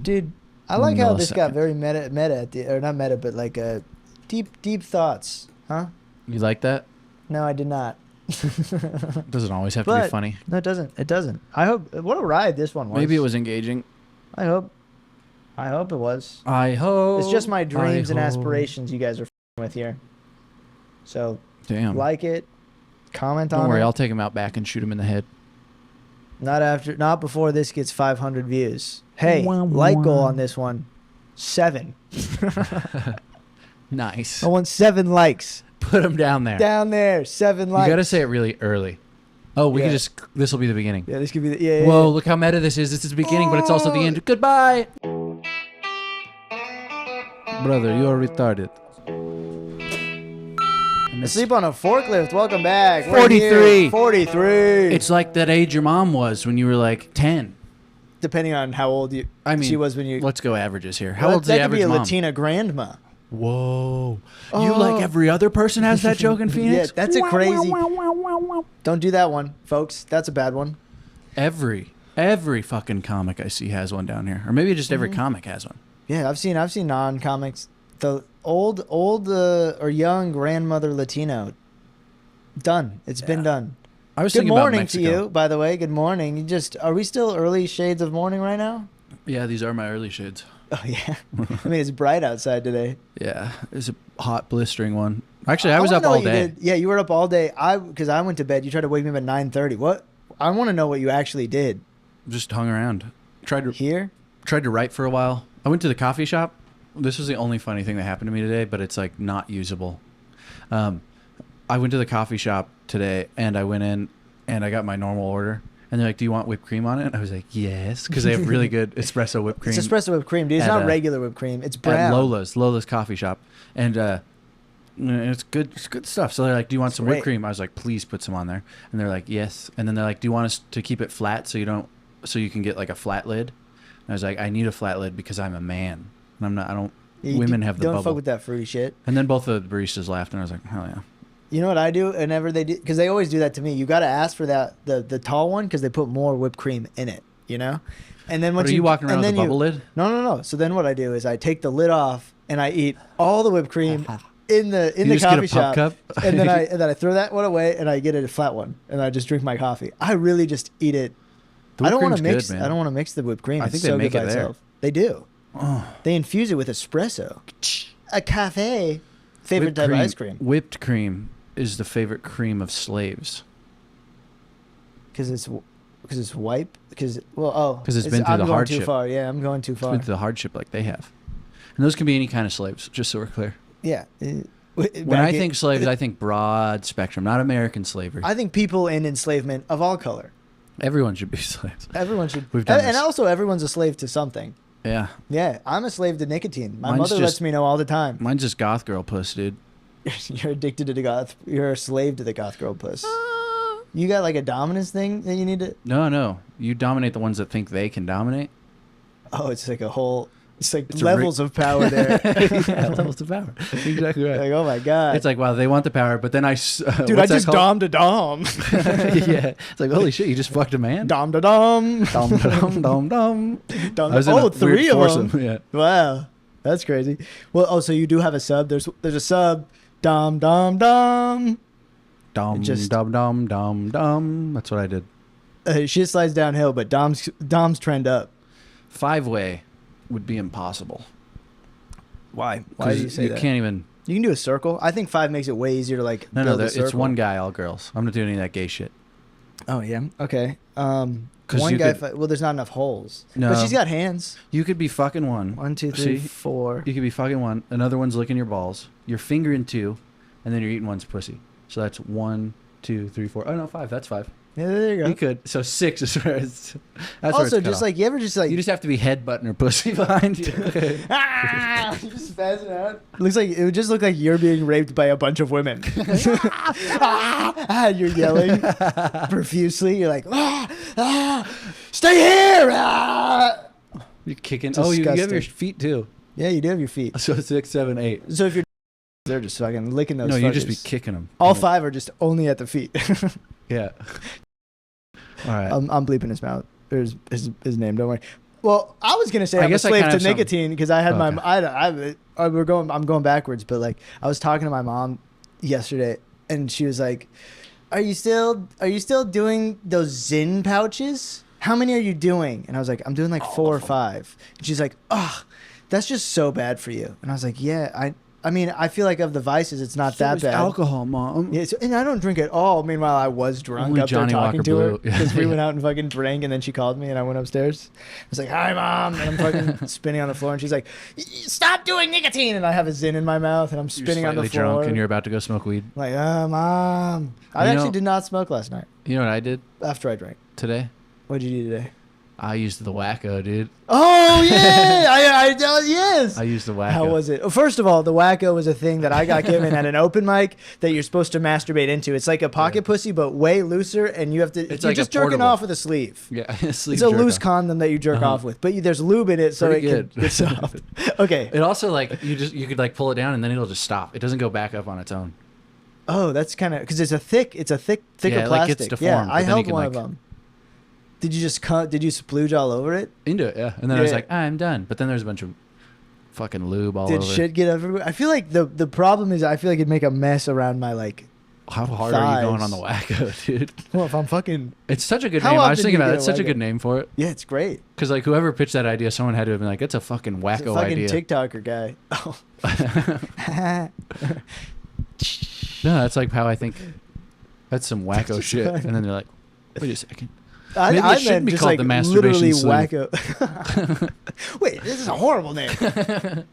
Dude, I like how this got Millisecond. very meta at the, or not meta, but like deep thoughts, huh? You like that? No, I did not. Doesn't always have to be But funny. no, it doesn't. It doesn't. I hope. What a ride this one was. Maybe it was engaging. I hope. I hope it was. I hope. It's just my dreams and hope. aspirations you guys are with here. So Damn. like it, comment on Don't worry, it. I'll take him out back and shoot him in the head. Not before this gets 500 views. Hey, Wah, like wah. goal on this one, 7. Nice. I want 7 likes. Put him down there. Down there, 7 likes. You gotta say it really early. Oh, we Yeah. could just. This will be the beginning. Yeah, this could be the yeah. Whoa! Look how meta this is. This is the beginning, but it's also the end. Goodbye, brother. You are retarded. Asleep on a forklift. Welcome back. We're 43. here. 43. It's like that age your mom was when you were like 10. Depending on how old you. I mean, she was when you. Let's go averages here. How Well, old's the that could average be a mom? Latina grandma. Whoa! Oh. You like every other person has that joke in Phoenix? Yeah, that's a crazy. Don't do that one, folks. That's a bad one. Every fucking comic I see has one down here, or maybe just every comic has one. Yeah, I've seen non-comics. The old or young grandmother Latino. Done. It's been done. I was Good thinking about morning to Mexico. you, by the way. Good morning. Are we still early shades of morning right now? Yeah, these are my early shades. Oh yeah. I mean, it's bright outside today. Yeah, it's a hot, blistering one. Actually, I was wanna up know all what you day. did. Yeah, you were up all day. Because I went to bed. You tried to wake me up at 9:30. What? I want to know what you actually did. Just hung around. Tried Here? to write for a while. I went to the coffee shop. This was the only funny thing that happened to me today, but it's like not usable. I went to the coffee shop today, and I went in, and I got my normal order. And they're like, "Do you want whipped cream on it?" And I was like, "Yes," because they have really good espresso whipped cream. It's espresso whipped cream, dude. It's At, not regular whipped cream. It's At brown. Lola's coffee shop, and it's good. It's good stuff. So they're like, "Do you want some whipped great. cream?" I was like, "Please put some on there." And they're like, "Yes." And then they're like, "Do you want us to keep it flat so you can get like a flat lid?" And I was like, "I need a flat lid because I'm a man, and I'm not. I don't. Yeah, you women have the don't bubble." fuck with that fruity shit. And then both the baristas laughed, and I was like, "Hell yeah!" You know what I do whenever they do? Because they always do that to me. You got to ask for the tall one because they put more whipped cream in it, you know? And then What, once are you walking around and with a then bubble lid? No. So then what I do is I take the lid off and I eat all the whipped cream in the You the just get a coffee pop shop. cup? and then I throw that one away and I get a flat one and I just drink my coffee. I really just eat it. The I don't want whipped to cream's mix. good, man. I don't want to mix the whipped cream. I It's think so they make good by it there. itself. They do. Oh. They infuse it with espresso. A cafe. Favorite Whipped type cream, of ice cream. Whipped cream is the favorite cream of slaves. Because it's white. Because it's been through I'm the going hardship. too far. Yeah, I'm going too It's far. been through the hardship like they have. And those can be any kind of slaves, just so we're clear. Yeah. When I think slaves, I think broad spectrum, not American slavery. I think people in enslavement of all color. Everyone should be slaves. Everyone should. We've done and this. also, everyone's a slave to something. Yeah. Yeah, I'm a slave to nicotine. My Mine's mother just- lets me know all the time. Mine's just goth girl puss, dude. You're addicted to the goth. You're a slave to the goth girl puss. You got like a dominance thing that you need to. No. You dominate the ones that think they can dominate. Oh, it's like a whole. It's like It's a levels of power there. Yeah, levels of power. Exactly right. Like, oh my god. It's like, wow, they want the power, but then dude, I what's that just called? dom to dom. Yeah. It's like, holy shit, you just fucked a man? Dom to dom. Dom, dom, dom, dom. Dom I was in oh, a three weird of them. foursome, yeah. Wow, that's crazy. Well, so you do have a sub. There's a sub. Dom dom dom. Dom, Just- dom, dom, dom, dom. That's what I did. Shit slides downhill, but Dom's trend up. 5-way would be impossible. Why? Why do you say you that? can't even. You can do a circle. I think 5 makes it way easier to like No, build a it's circle. one guy, all girls. I'm not doing any of that gay shit. Oh yeah. Okay. 'Cause One you guy. could- Well, there's not enough holes. No. But she's got hands. You could be fucking one. 1, 2, 3, See? 4. You could be fucking one. Another one's licking your balls. You're fingering 2, and then you're eating one's pussy. So that's 1, 2, 3, 4. Oh no, 5. That's 5. Yeah, there you go. You could. So 6 is where it's. That's where Also, it's just like you ever just like you just have to be headbutting her pussy behind you. ah, you just spazzing out. Looks like it would just look like you're being raped by a bunch of women. You're yelling profusely. You're like, stay here. You're kicking. Oh, you have your Disgusting. feet too. Yeah, you do have your feet. So 6, 7, 8. So if you're, they're just fucking licking those. No, you just be fuckers. kicking them. All 5 are just only at the feet. Yeah. All right. I'm bleeping his mouth. Or his name. Don't worry. Well, I was gonna say I I'm a guess I slave kinda to have some- nicotine because I had my Okay. I'm going backwards, but like I was talking to my mom yesterday, and she was like, are you still doing those Zyn pouches? How many are you doing?" And I was like, "I'm doing like All 4 or of them. 5." And she's like, "Ugh, that's just so bad for you." And I was like, "Yeah, I mean, I feel like of the vices, it's not that bad." Alcohol, mom. Yeah, so, and I don't drink at all. Meanwhile, I was drunk Only up Johnny there talking Walker to her Blue. because we Yeah. went out and fucking drank, and then she called me, and I went upstairs. I was like, "Hi, mom," and I'm fucking spinning on the floor, and she's like, "Stop doing nicotine!" And I have a Zyn in my mouth, and I'm You're spinning on the slightly floor. drunk and you're about to go smoke weed. I'm like, mom, I You actually know- did not smoke last night You know what I did after I drank. today? What'd you do today? I used the Wacko, dude. Oh yeah, yes. I used the Wacko. How was it? First of all, the Wacko was a thing that I got given at an open mic that you're supposed to masturbate into. It's like a pocket pussy, but way looser, and you have to. It's you're like a just jerking portable. off with a sleeve. Yeah, It's a loose condom that you jerk off with, but there's lube in it, so Pretty it good. can get soft. Okay. It also like you could like pull it down and then it'll just stop. It doesn't go back up on its own. Oh, that's kind of because it's thicker Yeah, it, like, plastic. gets deformed, Yeah, but I then you held can, one of like- them. Did you just cut? Did you splooge all over it? Into it, yeah. And then I was Yeah. like, I'm done. But then there's a bunch of fucking lube all Did over. shit get everywhere? I feel like the problem is I feel like it'd make a mess around my like. How hard are you going thighs. on the Wacko, dude? Well, if I'm fucking. It's such a good How name. I was often thinking do you about it. get It's a such a Wacko? good name for it. Yeah, it's great. Because like whoever pitched that idea, someone had to have been like, "It's a fucking It's Wacko a fucking idea." TikToker guy. Oh. No, that's like how I think. That's some Wacko shit. And then they're like, "Wait a second." Maybe it I shouldn't meant be just called like the masturbation literally sleeve. Wacko. Wait, this is a horrible name.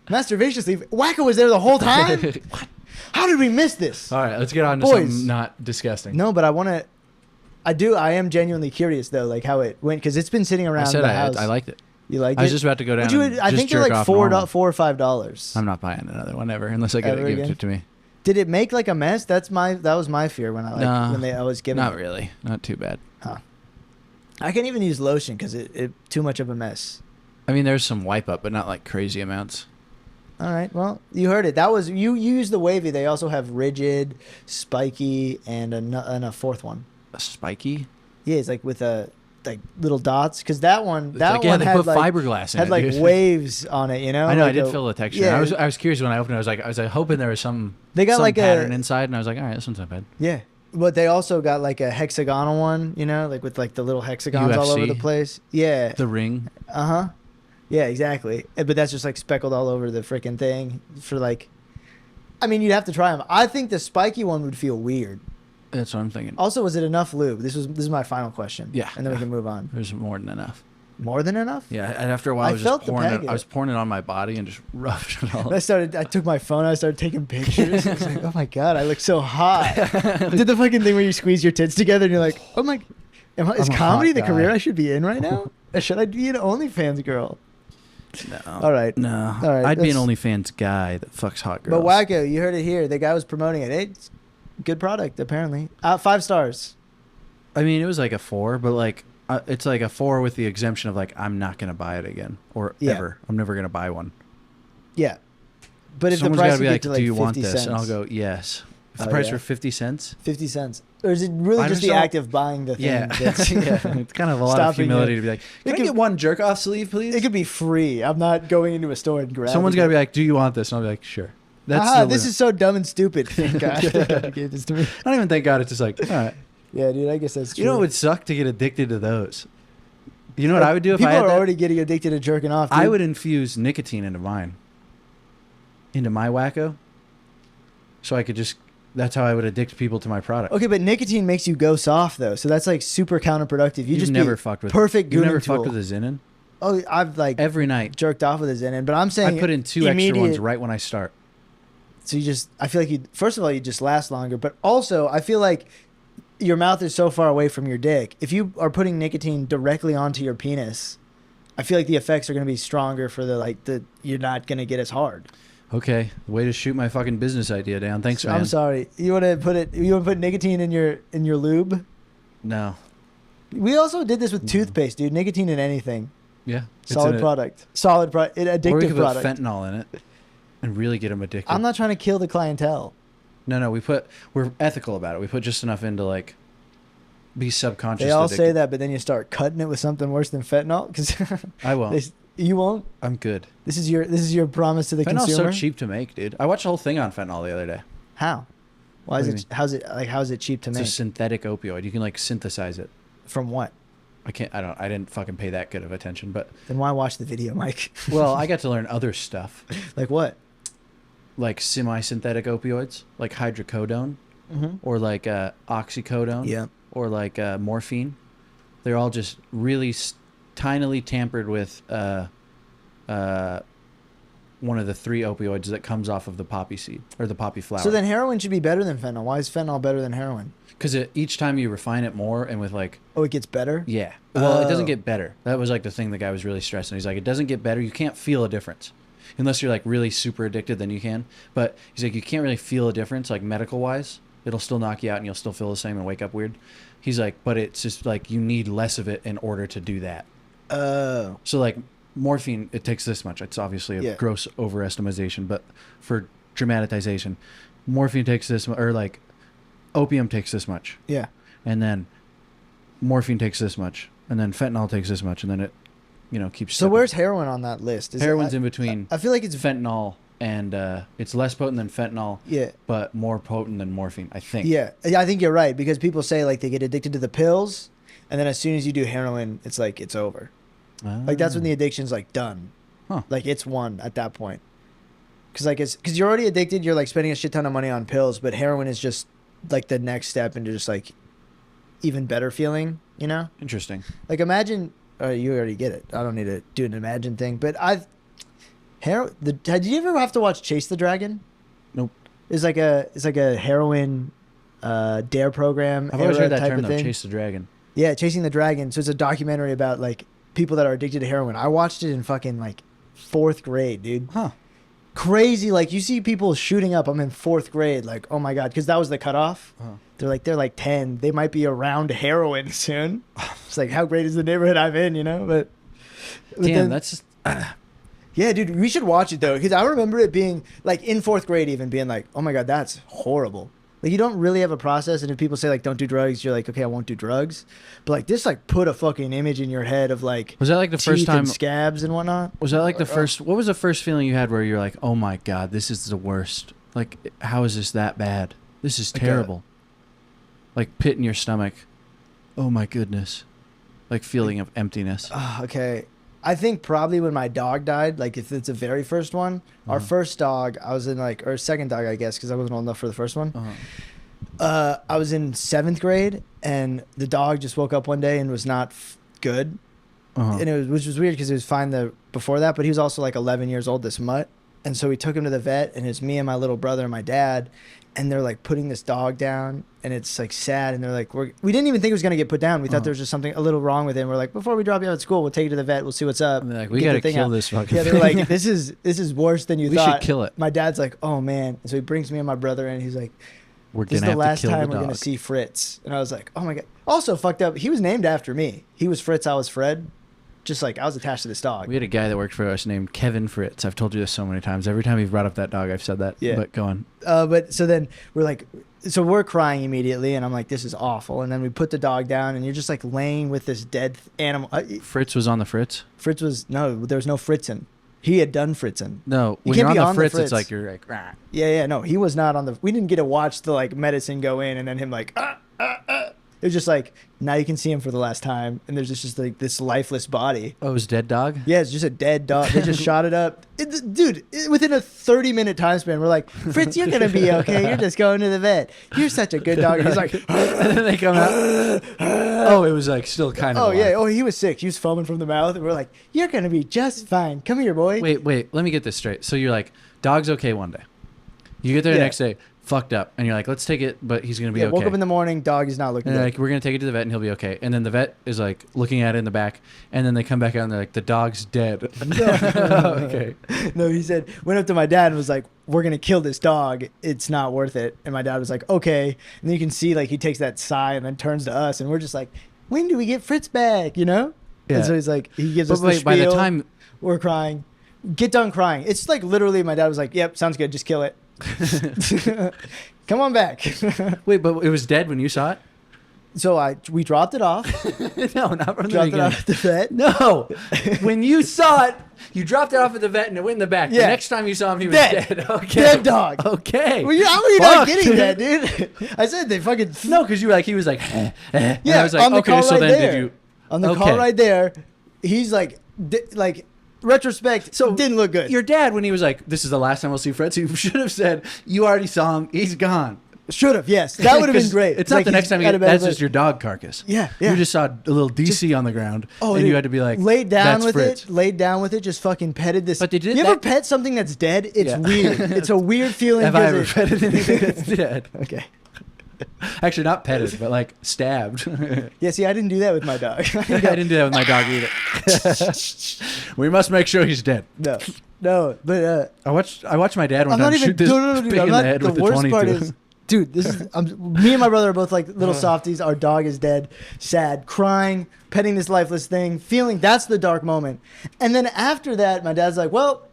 Masturbation sleeve. Wacko was there the whole time. How did we miss this? All right, let's get on to Boys. something not disgusting. No, but I want to. I am genuinely curious though, like how it went because it's been sitting I around said the house. I liked it. You like I it? was just about to go down. Would you, and I just think they're jerk like off $4 normal. or $5. I'm not buying another one ever unless I get Ever it give again? it to me. Did it make like a mess? That was my fear when I was giving. Not really. Not too bad. Huh. I can't even use lotion because it too much of a mess. I mean, there's some wipe up, but not like crazy amounts. All right. Well, you heard it. That was you use the wavy. They also have rigid, spiky, and a fourth one. A spiky. Yeah, it's like with a like little dots because that one It's like, yeah, one they had put like fiberglass in had it. like dude. waves on it. You know. I know. I Like did a- feel the texture. Yeah, I was curious when I opened it. I was like hoping there was some. They got some like a- pattern inside, and I was like, all right, this one's not bad. yeah. But they also got like a hexagonal one, you know, like with like the little hexagons all over UFC. the place. Yeah. The ring. Uh huh. Yeah, exactly. But that's just like speckled all over the freaking thing for like. I mean, you'd have to try them. I think the spiky one would feel weird. That's what I'm thinking. Also, was it enough lube? This is my final question. Yeah. And then we can move on. There's more than enough. More than enough? Yeah, and after a while, I I was felt just the pouring it. packet. I was pouring it on my body and just rubbed it all. I took my phone. I started taking pictures. I was like, oh my god, I look so hot. Did the fucking thing where you squeeze your tits together and you're like, oh my, is I'm a comedy hot the guy. career I should be in right now? Or should I be an OnlyFans girl? No. All right. No. All right, I'd be an let's- OnlyFans guy that fucks hot girls. But Wacko, you heard it here. The guy was promoting it. It's good product apparently. 5 stars. I mean, it was like a 4, but like it's like a 4 with the exemption of like I'm not gonna buy it again or Yeah. ever. I'm never gonna buy one. Yeah. But if Someone's the price gotta would be get like, to "Do like you 50 want this?" cents. And I'll go, "Yes." If the Oh, price yeah. were 50 cents, 50 cents. Or is it really I just the just don't- act of buying the thing? yeah, That's, yeah. It's kind of a lot of Stopping humility you. to be like, It "Can I could- get one jerk off sleeve, please?" It could be free. I'm not going into a store and grabbing Someone's it. got to be like, "Do you want this?" And I'll be like, "Sure." That's Aha, the this limit. is so dumb and stupid. Thank God. Thank God you gave this to me. I don't even thank God. It's just like, all right. Yeah, dude, I guess that's true. You know, it would suck to get addicted to those. You know what I would do if People I had are that? already getting addicted to jerking off. Dude. I would infuse nicotine into mine, into my Wacko, so I could just. That's how I would addict people to my product. Okay, but nicotine makes you go soft though, so that's like super counterproductive. You You've just never be fucked with perfect. You never gooning tool. fucked with a Xenon Oh, I've like every night. jerked off with a Xenon, but I'm saying I put in 2 extra ones immediate- right when I start. So you just, I feel like you. First of all, you just last longer, but also I feel like your mouth is so far away from your dick. If you are putting nicotine directly onto your penis, I feel like the effects are going to be stronger for the you're not going to get as hard. Okay, way to shoot my fucking business idea down. Thanks, man. I'm sorry. You want to put nicotine in your lube? No. We also did this with toothpaste, dude. Nicotine in anything. Yeah. Solid product. Solid product. Or we Addictive could put product. fentanyl in it and really get them addicted. I'm not trying to kill the clientele. No, we're ethical about it. We put just enough in to like be subconscious. They all addicted. say that, but then you start cutting it with something worse than fentanyl. Because I won't. You won't. I'm good. This is your promise to the Fentanyl's consumer. so cheap to make, dude. I watched the whole thing on fentanyl the other day. How? Why What is do it? you How is it cheap to It's make? a synthetic opioid. You can like synthesize it. From what? I didn't fucking pay that good of attention, but Then why watch the video, Mike? well, I got to learn other stuff. Like what? Like semi-synthetic opioids, like hydrocodone, Mm-hmm. or like oxycodone, Yeah. or like morphine. They're all just really tinily tampered with one of the 3 opioids that comes off of the poppy seed or the poppy flower. So then heroin should be better than fentanyl. Why is fentanyl better than heroin? Because each time you refine it more and with like, Oh, it gets better? yeah. Well, it Oh. doesn't get better. That was like the thing the guy was really stressing. He's like, it doesn't get better. You can't feel a difference. Unless you're like really super addicted, then you can. But he's like, you can't really feel a difference, like medical wise. It'll still knock you out and you'll still feel the same and wake up weird. He's like, but it's just like you need less of it in order to do that. Oh. So like morphine, it takes this much. It's obviously a Yeah. gross overestimation, but for dramatization, morphine takes this, or like opium takes this much. Yeah. And then morphine takes this much, and then fentanyl takes this much, and then it, keeps. So stepping. where's heroin on that list? Heroin's in between I feel like it's fentanyl and it's less potent than fentanyl, yeah. but more potent than morphine, I think. Yeah. I think you're right because people say like they get addicted to the pills and then as soon as you do heroin, it's like it's over. Like that's when the addiction's like done. Huh. Like it's won at that point. Cuz you're already addicted, you're like spending a shit ton of money on pills, but heroin is just like the next step into just like even better feeling, Interesting. Like imagine you already get it. I don't need to do an imagine thing, but did you ever have to watch Chase the Dragon? Nope. It's like a heroin dare program. I've always era heard that type term of though, thing. chase the dragon. Yeah, Chasing the Dragon. So it's a documentary about like people that are addicted to heroin. I watched it in fucking like 4th grade, dude. Huh. Crazy. Like you see people shooting up. I'm in 4th grade. Like, oh my God. Because that was the cutoff. Huh. They're like 10. They might be around heroin soon. It's like, how great is the neighborhood I'm in, But Damn, then- that's just, yeah, dude, we should watch it though. Because I remember it being like in 4th grade even being like, oh my God, that's horrible. Like you don't really have a process, and if people say like don't do drugs, you're like, okay, I won't do drugs. But like this like put a fucking image in your head of like was that like the first teeth time? and scabs and whatnot. Was that like the first? What was the first feeling you had where you're like, oh my God, this is the worst? Like, how is this that bad? This is Like terrible. Like pit in your stomach. Oh my goodness. Like feeling of emptiness. Okay, I think probably when my dog died, like if it's the very first one, our first dog, I was in like, or second dog, I guess, because I wasn't old enough for the first one. I was in 7th grade, and the dog just woke up one day and was not good. And which was weird because he was fine before that, but he was also like 11 years old, this mutt. And so we took him to the vet, and it's me and my little brother and my dad, and they're like putting this dog down, and it's like sad, and they're like, we didn't even think it was gonna get put down. We thought there was just something a little wrong with him. We're like, before we drop you out at school, we'll take you to the vet, we'll see what's up. And they're like, we Get the gotta thing kill out. this fucking. Yeah, they're thing. like, this is worse than you We thought. should kill it. My dad's like, oh man. And so he brings me and my brother in, and he's like, We're this is gonna the have last to kill time the we're gonna dog. see Fritz. And I was like, oh my God. Also fucked up. He was named after me. He was Fritz, I was Fred. Just like I was attached to this dog. We had a guy that worked for us named Kevin Fritz. I've told you this so many times. Every time you've brought up that dog, I've said that. Yeah. But go on. But so then we're like, so we're crying immediately, and I'm like, this is awful. And then we put the dog down, and you're just like laying with this dead animal. Fritz was on the Fritz? Fritz there was no Fritzen. He had done Fritzen. No, You when can't you're on be the on the Fritz, Fritz. it's like you're like, rah. Yeah, no, he was not on the. We didn't get to watch the like medicine go in, and then him like, It was just like now you can see him for the last time, and there's just like this lifeless body. Oh, it was dead dog? Yeah, it's just a dead dog. They just shot it up. Within a 30-minute time span, we're like, Fritz, you're going to be okay. You're just going to the vet. You're such a good dog. And he's like, and then they come out. Oh, it was like still kind of oh, alive. yeah. Oh, he was sick. He was foaming from the mouth. And we're like, you're going to be just fine. Come here, boy. Wait. Let me get this straight. So you're like, dog's okay one day. You get there the Yeah. next day, fucked up. And you're like, let's take it, but he's going to be okay. Woke up in the morning. Dog is not looking And they're good. like, we're going to take it to the vet and he'll be okay. And then the vet is like looking at it in the back. And then they come back out and they're like, the dog's dead. Okay. No, he said, went up to my dad and was like, we're going to kill this dog. It's not worth it. And my dad was like, okay. And then you can see like he takes that sigh and then turns to us. And we're just like, when do we get Fritz back? Yeah. And so he's like, he gives But us the wait, by the spiel. time... We're crying. Get done crying. It's like literally my dad was like, yep, sounds good. Just kill it. Come on back. Wait, but it was dead when you saw it? we dropped it off. No, not from the Dropped it beginning. off at the vet. No, when you saw it, you dropped it off at the vet and it went in the back. Yeah. The next time you saw him, he was Dead. dead. Okay. Dead dog. Okay. Well, how are you not Fuck, getting dude. that, dude? I said they fucking. No, because you were like, he was like, and Yeah, I was like, on the okay, car so right then there. did you? On the Okay. car right there, he's like, retrospect, So didn't look good. Your dad, when he was like, this is the last time we'll see Fritz, he should have said, you already saw him, he's gone. Should have, yes. That would have been 'Cause great. It's not like the next time you he's get, got a better that's place. just your dog carcass. Yeah, yeah. You just saw a little DC on the ground, and dude, you had to be like, laid down that's with Fritz. it, laid down with it, just fucking petted this. But they did You ever that- pet something that's dead? It's Yeah. weird. It's a weird feeling. Have I 'cause ever it- petted anything that's dead? Okay. Actually, not petted, but like stabbed. Yeah, see, I didn't do that with my dog. I didn't do that with my dog either. We must make sure he's dead. No, but I watched my dad one I'm time not even. shoot this No, pig dude. I'm in not. the head The with the worst 22. part is, dude, this is. Me and my brother are both like little softies. Our dog is dead, sad, crying, petting this lifeless thing, feeling that's the dark moment. And then after that, my dad's like, "Well,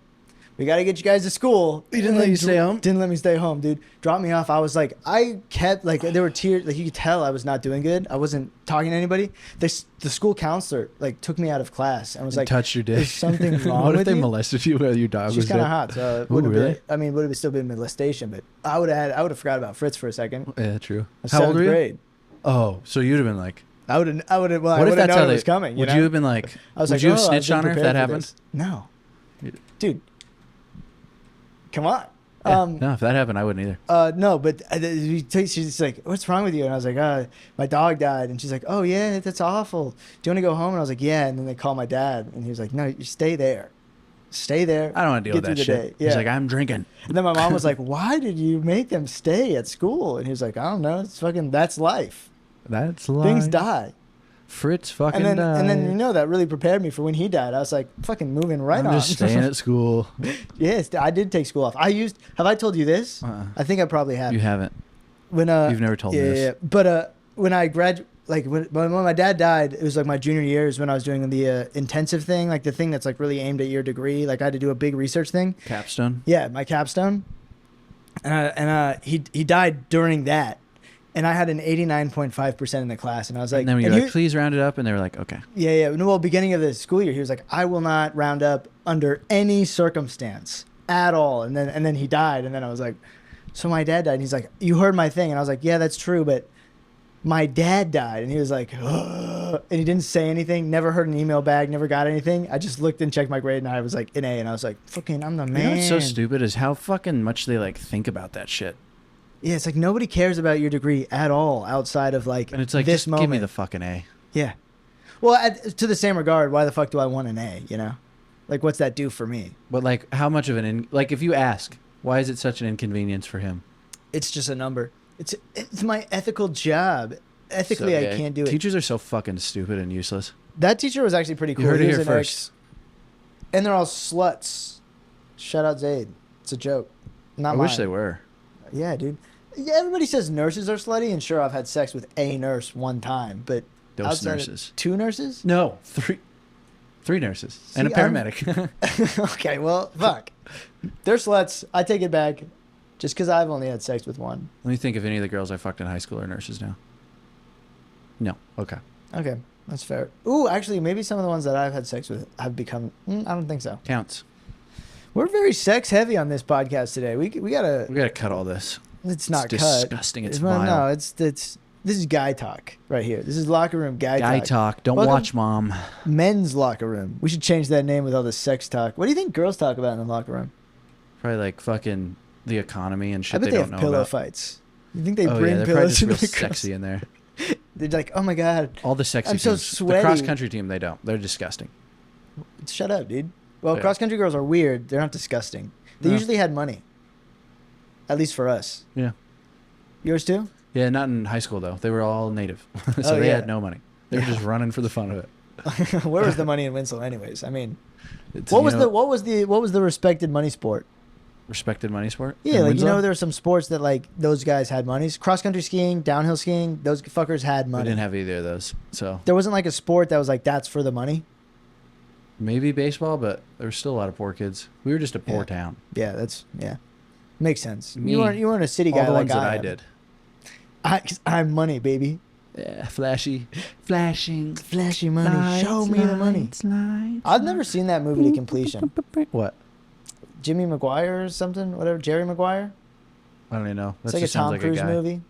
we got to get you guys to school." He didn't let you stay home? Didn't let me stay home, dude. Dropped me off. I was like, I kept like there were tears. Like you could tell I was not doing good. I wasn't talking to anybody. The school counselor like took me out of class and was like, touched your dick. "There's something wrong What if with they you?" molested you while your dog She's was kind of dead? hot, so it Ooh, would have really? been. I mean, would have still been molestation, but I would have forgot about Fritz for a second. Yeah, true. That's How old seventh were you? grade. Oh, so you'd have been like, I would have. Well, I what if would have that's known how it they was coming. Would know? you have been like, I was would like, you have "Oh, I've snitched been on her if prepared that for happened? this." No, dude. Come on. Yeah, no, if that happened, I wouldn't either. No, but she's like, "What's wrong with you?" And I was like, "My dog died." And she's like, "Oh yeah, that's awful. Do you want to go home?" And I was like, "Yeah." And then they call my dad, and he was like, "No, you stay there. Stay there. I don't want to deal with Get that through the shit. day." He's Yeah. like, I'm drinking. And then my mom was like, "Why did you make them stay at school?" And he was like, "I don't know. It's fucking. That's life. That's life. Things die." Fritz fucking And then, died. and then that really prepared me for when he died. I was like, fucking moving right I'm on. just staying at school. Yes, I did take school off. Have I told you this? I think I probably have. You haven't. When You've never told me this. Yeah. But when I when my dad died, it was like my junior year is when I was doing the intensive thing, like the thing that's like really aimed at your degree. Like I had to do a big research thing. Capstone. Yeah, my capstone. And he died during that. And I had an 89.5% in the class, and I was like, And then when you're and like, please round it up, and they were like, okay. yeah. No, well, beginning of the school year, he was like, I will not round up under any circumstance at all. And then he died, and then I was like, so my dad died. And he's like, you heard my thing, and I was like, yeah, that's true, but my dad died. And he was like, ugh. And he didn't say anything. Never heard an email back. Never got anything. I just looked and checked my grade, and I was like an A, and I was like, fucking, I'm the man. You know what's so stupid is how fucking much they like think about that shit. Yeah, it's like nobody cares about your degree at all outside of like And it's like, this just moment. give me the fucking A. Yeah. Well, to the same regard, why the fuck do I want an A, you know? Like, what's that do for me? But like, how much of like, if you ask, why is it such an inconvenience for him? It's just a number. It's my ethical job. Ethically, So, I yeah, can't do it. Teachers are so fucking stupid and useless. That teacher was actually pretty cool. You heard He it was here an first. and they're all sluts. Shout out Zayd. It's a joke. Not I mine. wish they were. Yeah, dude. Yeah, everybody says nurses are slutty, and sure, I've had sex with a nurse one time, but Those outside of- nurses. 2 nurses? No, three nurses and a See, I'm- paramedic. Okay, well, fuck. They're sluts. I take it back. Just because I've only had sex with one. Let me think if any of the girls I fucked in high school are nurses now. No. Okay. Okay, that's fair. Ooh, actually, maybe some of the ones that I've had sex with have become. I don't think so. Counts. We're very sex heavy on this podcast today. We gotta. We gotta cut all this. It's not It's cut. disgusting. It's Well, vile. no, it's this is guy talk right here. This is locker room guy talk. talk. Don't Welcome- watch, mom. Men's locker room. We should change that name with all this sex talk. What do you think girls talk about in the locker room? Probably like fucking the economy and shit I bet they they don't have know pillow about. fights. You think they Oh bring yeah, they're probably pillows just into real the sexy in there. They're like, oh my god, All the sexy I'm so teams. sweaty. The cross country team, they don't. They're disgusting. shut up, dude. Well, Yeah. cross country girls are weird. They're not disgusting. They No. usually had money. At least for us. Yeah. Yours too? Yeah, not in high school though. They were all native, so Oh, they yeah. had no money. They were Yeah. just running for the fun of it. Where was the money in Winslow, anyways? I mean, It's, what you was know, what was the respected money sport? respected money sport? Yeah, in like Winslow? there are some sports that like those guys had money. Cross country skiing, downhill skiing, those fuckers had We money. didn't have either of those. So There wasn't like a sport that was like that's for the money. maybe baseball, but there were still a lot of poor kids. We were just a poor Yeah. town. Yeah, makes sense. Me, You weren't a city guy all the like ones that I I am. did. 'Cause I'm money, baby. Yeah, flashing Flashy money. Show me the money. I've never seen that movie to completion. What? Jimmy Maguire or something? Whatever. Jerry Maguire? I don't even know. That It's like a just sounds Tom like Cruise guy. movie.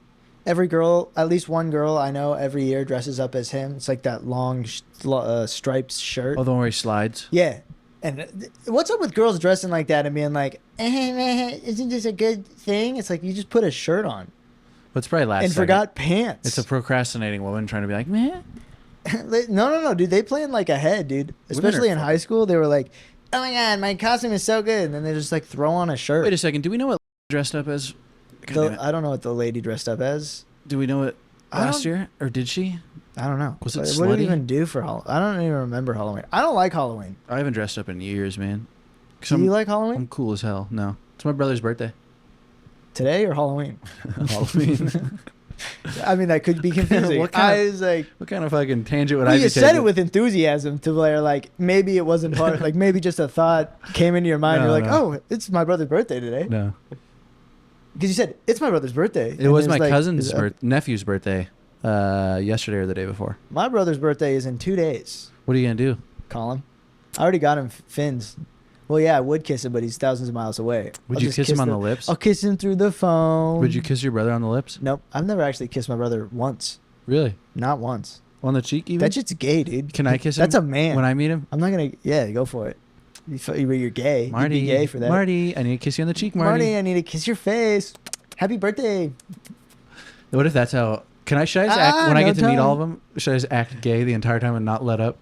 Every girl, at least one girl I know every year dresses up as him. It's like that long striped shirt. Oh, the one where he slides. Yeah. And what's up with girls dressing like that and being like, isn't this a good thing? It's like you just put a shirt on But it's probably last and second. forgot pants. It's a procrastinating woman trying to be like, man. No, dude. They plan like ahead, dude. Especially in high school, they were like, "Oh my god, my costume is so good," and then they just like throw on a shirt. Wait a second. Do we know what dressed up as? I don't know what the lady dressed up as. Do we know it last year, or did she? I don't know. Was it what did it slutty? even do for Halloween? I don't even remember Halloween. I don't like Halloween. I haven't dressed up in years, man. Do you like Halloween? I'm cool as hell. No, it's my brother's birthday. Today or Halloween? Halloween. I mean, that could be confusing. What kind I was like, What kind of fucking tangent would well, I be you said taking? it with enthusiasm to where like maybe it wasn't part, like maybe just a thought came into your mind. No, You're like, no. oh, it's my brother's birthday today. No, Because you said it's my brother's birthday. it was my like, cousin's nephew's birthday. Yesterday or the day before. My brother's birthday is in 2 days. What are you gonna do? Call him. I already got him fins. Well, yeah, I would kiss him, but he's thousands of miles away. Would I'll you just kiss him on the lips? I'll kiss him through the phone. Would you kiss your brother on the lips? Nope. I've never actually kissed my brother once. Really? Not once. On the cheek even? That shit's gay, dude. Can I kiss him? That's a man. When I meet him? I'm not gonna. Yeah, go for it. You're gay. Marty, You'd be gay for that. Marty, I need to kiss you on the cheek, Marty. I need to kiss your face. Happy birthday. What if that's how... Should I just act... When I no get to meet time. all of them, should I just act gay the entire time and not let up?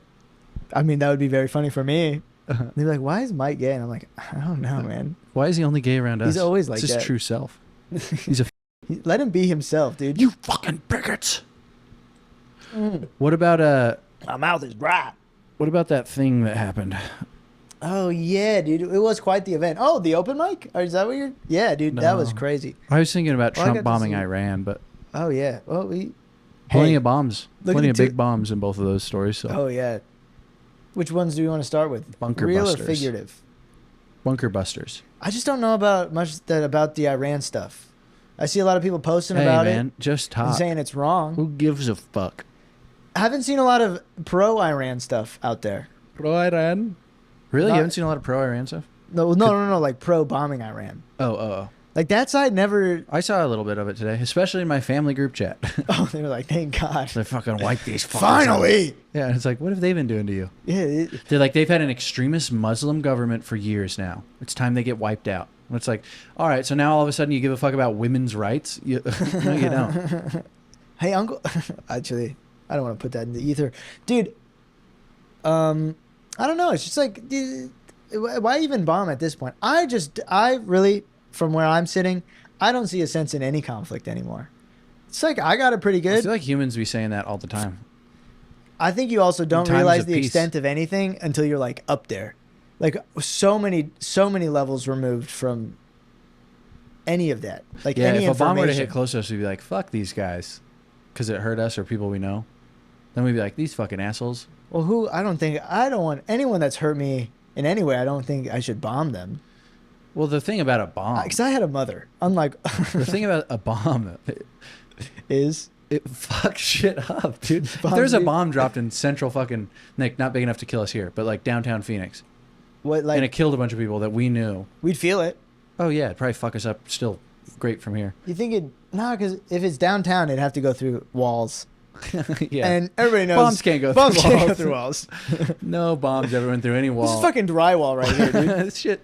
I mean, that would be very funny for me. They'd be like, "Why is Mike gay?" And I'm like, "I don't know, man. Why is he only gay around us? He's always like it's his that. true self. He's a... Let him be himself, dude." You fucking bigots! What about My mouth is dry. What about that thing that happened? Oh yeah, dude. It was quite the event. Oh, the open mic? Or is that what you're? Yeah, dude. That was No. crazy. I was thinking about Well, I got Trump to bombing see- Iran, but Oh yeah. Well, plenty Hey, of bombs. look at Plenty the of two- big bombs in both of those stories. So Oh yeah. Which ones do you want to start with? Bunker Real busters. or figurative? bunker busters. I just don't know about about the Iran stuff. I see a lot of people posting Hey about man, it just and talk. saying it's wrong. Who gives a fuck? I haven't seen a lot of pro-Iran stuff out there. Pro Iran? Really? Not- You haven't seen a lot of pro Iran stuff? No, like pro-bombing Iran. Oh. Like that side never. I saw a little bit of it today, especially in my family group chat. Oh, they were like, thank God. They fucking wipe these fuckers out. Finally. Yeah, and it's like, what have they been doing to you? Yeah. They're like, they've had an extremist Muslim government for years now. It's time they get wiped out. And it's like, all right, so now all of a sudden you give a fuck about women's rights? No, you don't. Hey, Uncle. Actually, I don't want to put that in the ether, dude. I don't know. It's just like, dude, why even bomb at this point? I really, from where I'm sitting, I don't see a sense in any conflict anymore. It's like I got it pretty I good. feel like humans be saying that all the time. I think you also don't times realize of the peace. extent of anything until you're like up there, like so many levels removed from any of that. Like Yeah, any if a bomb were to information. hit close to us, we'd be like, fuck these guys. Because it hurt us or people we know. Then we'd be like, these fucking assholes. Well, I don't want anyone that's hurt me in any way. I don't think I should bomb them. Well, the thing about a bomb, Because I had a mother. Unlike the thing about a bomb, is it fucks shit up, dude. If Bombs there's a you. bomb dropped in central fucking, like, not big enough to kill us here, but like downtown Phoenix, what and it like killed a bunch of people that we knew. we'd feel it. Oh yeah, it'd probably fuck us up still great from here. You think it? No, because if it's downtown, it'd have to go through walls, Yeah. and everybody knows Bombs can't go bombs through can't go walls. through walls. No bombs ever went through any wall. This is fucking drywall right here, dude. This shit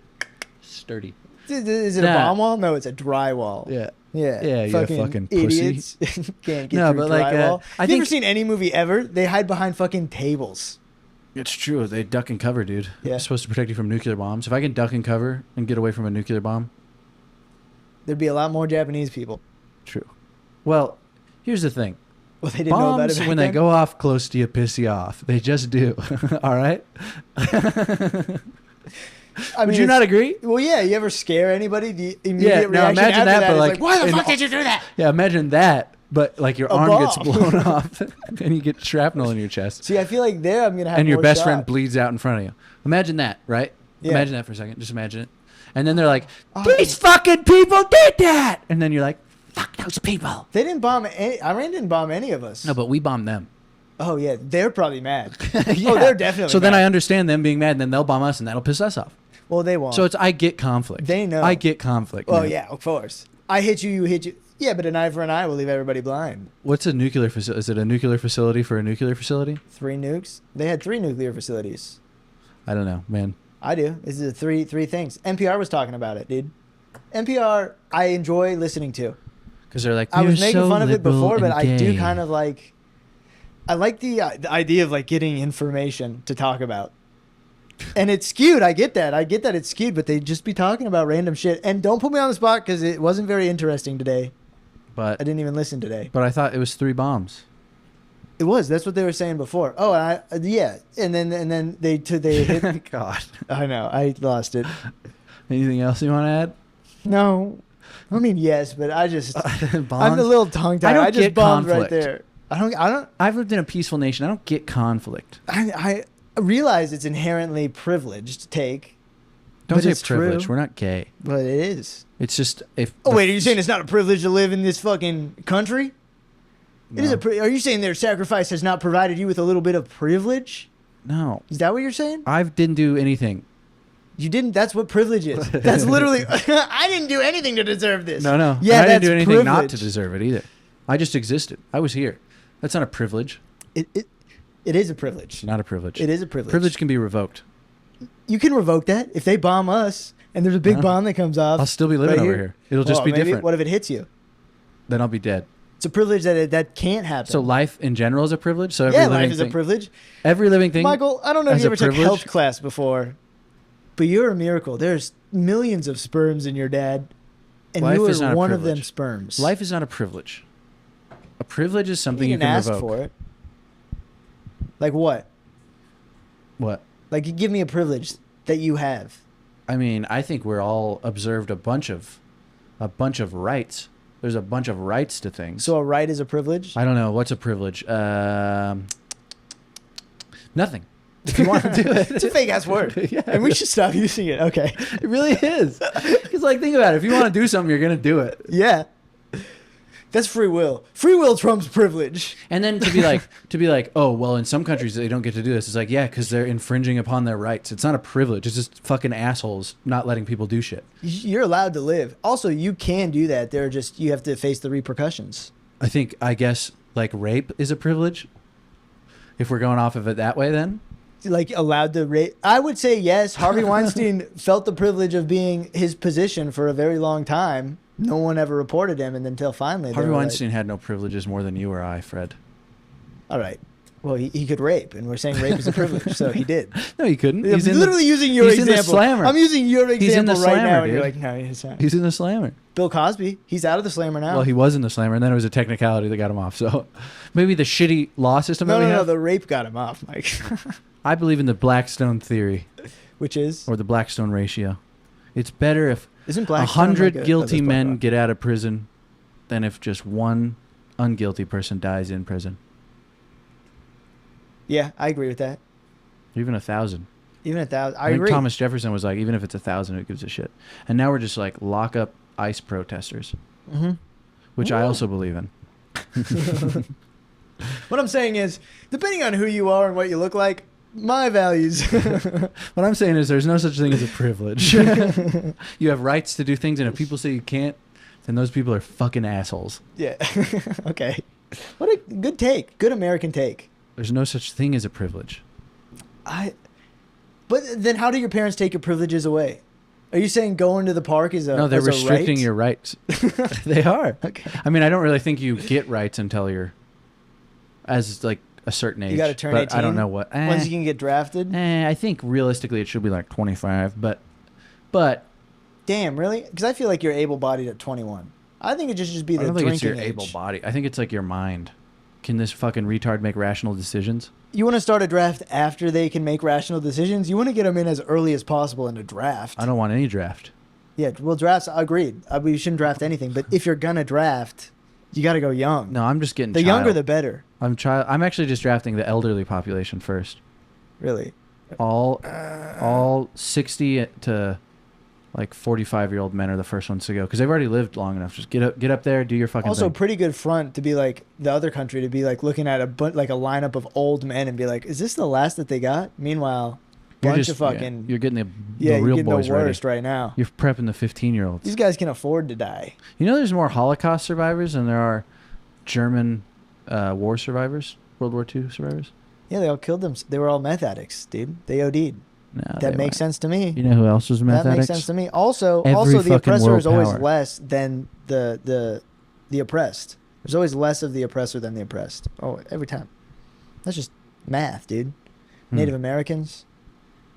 sturdy. Is it Nah. a bomb wall? No, it's a drywall. Yeah. Yeah, Yeah, you fucking pussy. idiots. Can't get No, through but like, drywall. I Have you ever think- seen any movie ever? They hide behind fucking tables. It's true. They duck and cover, dude. Yeah. It's supposed to protect you from nuclear bombs. If I can duck and cover and get away from a nuclear bomb, There'd be a lot more Japanese people. true. Well, here's the thing. Well, they didn't know about it Bombs, back when then. they go off close to you, piss you off. They just do. All right? I Would you not agree? Well, yeah. You ever scare anybody? The immediate Yeah, no, reaction imagine after that, but is like why the in fuck all- did you do that? Yeah, imagine that, but like your A arm gets bomb. blown off and you get shrapnel in your chest. See, I feel like there I'm gonna have And your more best friend shock. bleeds out in front of you. Imagine that, right? Yeah. Imagine that for a second. Just imagine it. And then they're like, Oh. these fucking people did that! And then you're like, Fuck those people. They didn't bomb Iran didn't bomb any of us. No, but we bombed them. Oh yeah, they're probably mad. Yeah. Oh, they're definitely. So mad. then I understand them being mad, and then they'll bomb us, and that'll piss us off. Well, they won't. So it's I get conflict. They know. I get conflict. Well, man. yeah, of course. I hit you, you hit you. Yeah, but an eye for an eye will leave everybody blind. What's a nuclear facility? Is it a nuclear facility for a nuclear facility? 3 nukes. They had 3 nuclear facilities. I don't know, man. I do. This is three things. NPR was talking about it, dude. NPR, I enjoy listening to. Because they're like, I was "You're making so fun of it liberal before, but and I do gay." kind of like. I like the idea of like getting information to talk about. And it's skewed. I get that. I get that it's skewed, but they just be talking about random shit. And don't put me on the spot because it wasn't very interesting today. I But didn't even listen today. I thought it was 3 bombs. It was. That's what they were saying before. Oh, yeah. And then they hit. God. I know. I lost it. Anything else you want to add? No. I mean, yes, but I just. Bombs? I'm a little tongue tied. I don't I just get bombed right conflict. there. I don't. I've lived in a peaceful nation. I don't get conflict. I realize it's inherently privileged to take. Don't But say it's privilege. true. We're not gay. But it is. It's just if. Oh, wait. Are you saying it's not a privilege to live in this fucking country? It is No. Are you saying their sacrifice has not provided you with a little bit of privilege? No. Is that what you're saying? I didn't do anything. You didn't. That's what privilege is. That's literally. I didn't do anything to deserve this. No. Yeah, And I didn't that's do anything not privilege. to deserve it either. I just existed. I was here. That's not a privilege. It is a privilege. It's not a privilege. It is a privilege. Privilege can be revoked. You can revoke that if they bomb us and there's a big No. bomb that comes off. I'll still be living right over here. It'll just Well, be maybe- different. What if it hits you? Then I'll be dead. It's a privilege that can't happen. So life in general is a privilege. So every yeah, living life is a thing, privilege. every living thing. Michael, I don't know if as you a ever took privilege? health class before, but you're a miracle. There's millions of sperms in your dad, and Life you is not are a one of them privilege. sperms. Life is not a privilege. A privilege is something you you didn't can ask revoke. for it. Like what? What? Like you give me a privilege that you have. I mean, I think we're all observed a bunch of rights. There's a bunch of rights to things. So a right is a privilege. I don't know what's a privilege. Nothing. If you want to do it, It's a fake ass word, Yeah. and we should stop using it. Okay. It really is. Because like, think about it. If you want to do something, you're gonna do it. Yeah. That's free will. Free will trumps privilege. And then to be like, oh well, in some countries they don't get to do this. It's like, yeah, because they're infringing upon their rights. It's not a privilege. It's just fucking assholes not letting people do shit. You're allowed to live. Also, you can do that. They're just you have to face the repercussions. I guess like rape is a privilege. If we're going off of it that way, then Like allowed to rape. I would say yes. Harvey Weinstein felt the privilege of being his position for a very long time. No one ever reported him, and until finally, they Harvey were like, Weinstein had no privileges more than you or I, Fred. all right. Well, he could rape, and we're saying rape is a privilege, so he did. No, he couldn't. I'm literally using your he's in the example. Slammer. I'm using your He's in the example right Slammer, now, and you're dude. like, no, he's not. He's in the Slammer. Bill Cosby, he's out of the Slammer now. Well, he was in the Slammer, and then it was a technicality that got him off. So maybe the shitty law system that we have. the rape got him off, Mike. I believe in the Blackstone theory Which is or the Blackstone ratio. It's better if isn't Blackstone 100 like guilty men Blackstone? get out of prison than if just one unguilty person dies in prison. Yeah, I agree with that. Even 1,000. Even 1,000, I think agree. Thomas Jefferson was like, even if it's 1,000, who gives a shit? And now we're just like, lock up ICE protesters, Mm-hmm. which I Ooh. also believe in. What I'm saying is, depending on who you are and what you look like, my values. What I'm saying is there's no such thing as a privilege. You have rights to do things, and if people say you can't, then those people are fucking assholes. Yeah. Okay. What a good take. Good American take. There's no such thing as a privilege. But then how do your parents take your privileges away? Are you saying going to the park is a No, they're is a restricting right? your rights. They are. Okay. I mean, I don't really think you get rights until you're as like a certain age. You got to turn but 18. I don't know what. Once you can get drafted. I think realistically it should be like 25, but Damn, really? Because I feel like you're able-bodied at 21. I think it should be I the don't think it's your drinking able age. body. I think it's like your mind. Can this fucking retard make rational decisions? You want to start a draft after they can make rational decisions? You want to get them in as early as possible in a draft. I don't want any draft. Yeah, well, drafts, agreed. We shouldn't draft anything. But if you're going to draft, you got to go young. No, I'm just getting The younger, the better. I'm actually just drafting the elderly population first. Really. All 60 to like 45-year-old men are the first ones to go because they've already lived long enough. Just get up there, do your fucking Also, thing. pretty good front to be like the other country to be like looking at like a lineup of old men and be like, is this the last that they got? Meanwhile, bunch of fucking you're getting the you're real getting boys the worst ready. right now. You're prepping the 15-year-olds. These guys can afford to die. You know, there's more Holocaust survivors than there are German war survivors, World War II survivors. Yeah, they all killed them. They were all meth addicts, dude. They OD'd. No, That makes sense to me. You know who else was meth That makes addicts? sense to me. Also, Every the fucking oppressor world is always power. less than the oppressed. There's always less of the oppressor than the oppressed. Oh, every time. That's just math, dude. Native Americans.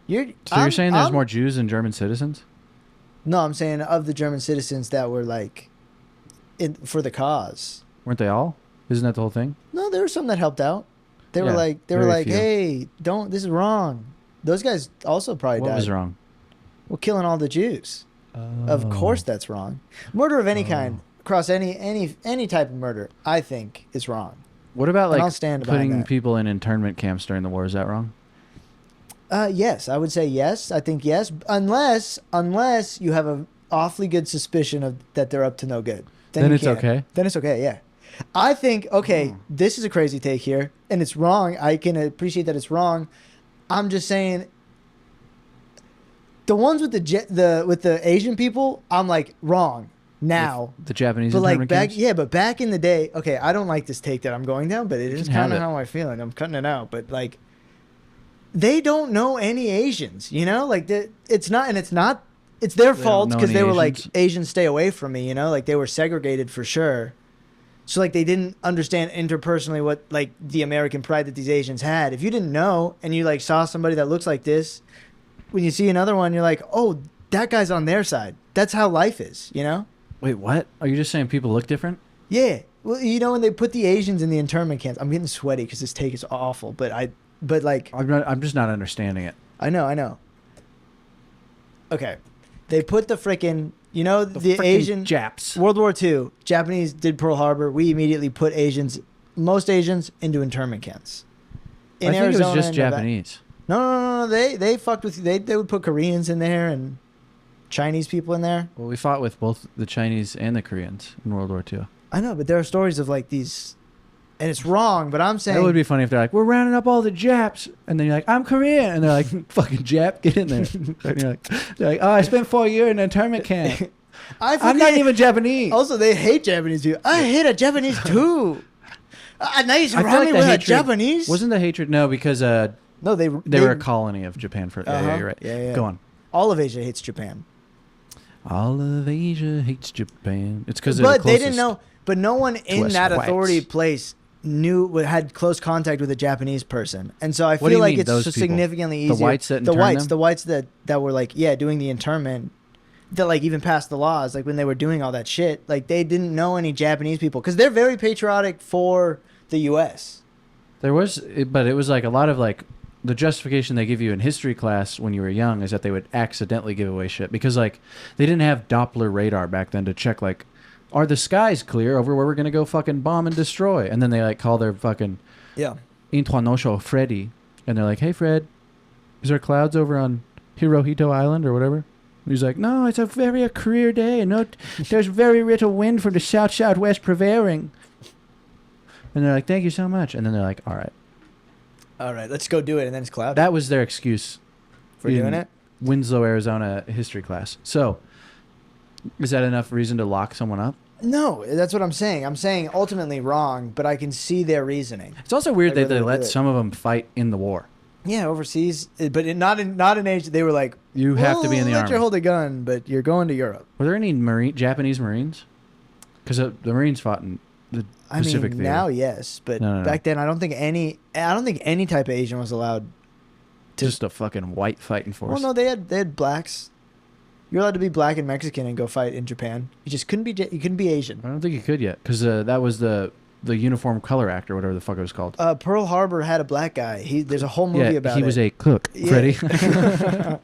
So you're saying there's more Jews than German citizens? No, I'm saying of the German citizens that were like for the cause. Weren't they all? Isn't that the whole thing? No, there were some that helped out. They were Yeah, like, very few. hey, don't. This is wrong. Those guys also probably What died. was wrong? Well, killing all the Jews. Of course, that's wrong. Murder of any kind, across any type of murder, I think is wrong. What about And I'll like stand behind putting that. people in internment camps during the war? Is that wrong? Yes, I would say yes. I think yes, unless you have an awfully good suspicion of that they're up to no good. Then you it's can't. okay? Then it's okay. Yeah, I think okay. This is a crazy take here, and it's wrong. I can appreciate that it's wrong. I'm just saying. The ones with the Asian people, I'm like wrong now. The Japanese But like internment back, camps? yeah, but back in the day, okay, I don't like this take that I'm going down, but it is can have kind of it. how I feel, and I'm cutting it out. But like, they don't know any Asians, you know, like it's not it's their They fault don't know because any they were like Asians? Asians stay away from me, you know, like they were segregated for sure. So like they didn't understand interpersonally what like the American pride that these Asians had. If you didn't know and you like saw somebody that looks like this, when you see another one, you're like, oh, that guy's on their side. That's how life is, you know? Wait, what? Are you just saying people look different? Yeah. Well, you know, when they put the Asians in the internment camps, I'm getting sweaty because this take is awful. But like, I'm just not understanding it. I know. Okay. They put the frickin', you know, the frickin' Asian Japs. World War II, Japanese did Pearl Harbor. We immediately put most Asians into internment camps. I think it was just and Nevada. Japanese. No. They fucked with, they would put Koreans in there and Chinese people in there. Well, we fought with both the Chinese and the Koreans in World War II. I know, but there are stories of like these, and it's wrong, but I'm saying. It would be funny if they're like, we're rounding up all the Japs. And then you're like, I'm Korean. And they're like, fucking Jap, get in there. And you're like, they're like, oh, I spent 4 years in an internment camp. I'm not even Japanese. Also, they hate Japanese people. I hate a Japanese too. Now you I feel surround like me the with a hatred- Japanese. Wasn't the hatred? No, because No, they were a colony of Japan for. Yeah, Uh-huh. you're right. Yeah. Go on. All of Asia hates Japan. All of Asia hates Japan. It's because But they didn't know. But no one in us that whites. authority place had close contact with a Japanese person, and so I What do feel you like mean, it's those just people? significantly The easier. whites that the interned whites, them? the whites that were like doing the internment, that like even passed the laws like when they were doing all that shit. Like they didn't know any Japanese people because they're very patriotic for the U.S. There was, but it was like a lot of like the justification they give you in history class when you were young is that they would accidentally give away shit because like they didn't have Doppler radar back then to check like, are the skies clear over where we're gonna go fucking bomb and destroy? And then they like call their fucking Yeah. Intuanosho Freddy, and they're like, hey Fred, is there clouds over on Hirohito Island or whatever? And he's like, no, it's a very clear day, and no, there's very little wind from the southwest prevailing. And they're like, thank you so much. And then they're like, all right. Let's go do it, and then it's cloud That was their excuse for doing it. Winslow, Arizona history class. So, is that enough reason to lock someone up? No, that's what I'm saying. I'm saying ultimately wrong, but I can see their reasoning. It's also weird I'd that they rather let do it. some of them fight in the war. Yeah, overseas, but not in Asia. They were like, You have to be in the let army. you hold a gun, but you're going to Europe. Were there any Japanese Marines? Because the Marines fought in the Pacific Theater. Now yes, but No. back then I don't think any type of Asian was allowed. Just a fucking white fighting force. Well, no, they had blacks. You're allowed to be black and Mexican and go fight in Japan. You just couldn't be. You couldn't be Asian. I don't think you could yet, because that was the Uniform Color Act or whatever the fuck it was called. Pearl Harbor had a black guy. There's a whole movie about it. he was a cook, Yeah. Freddie.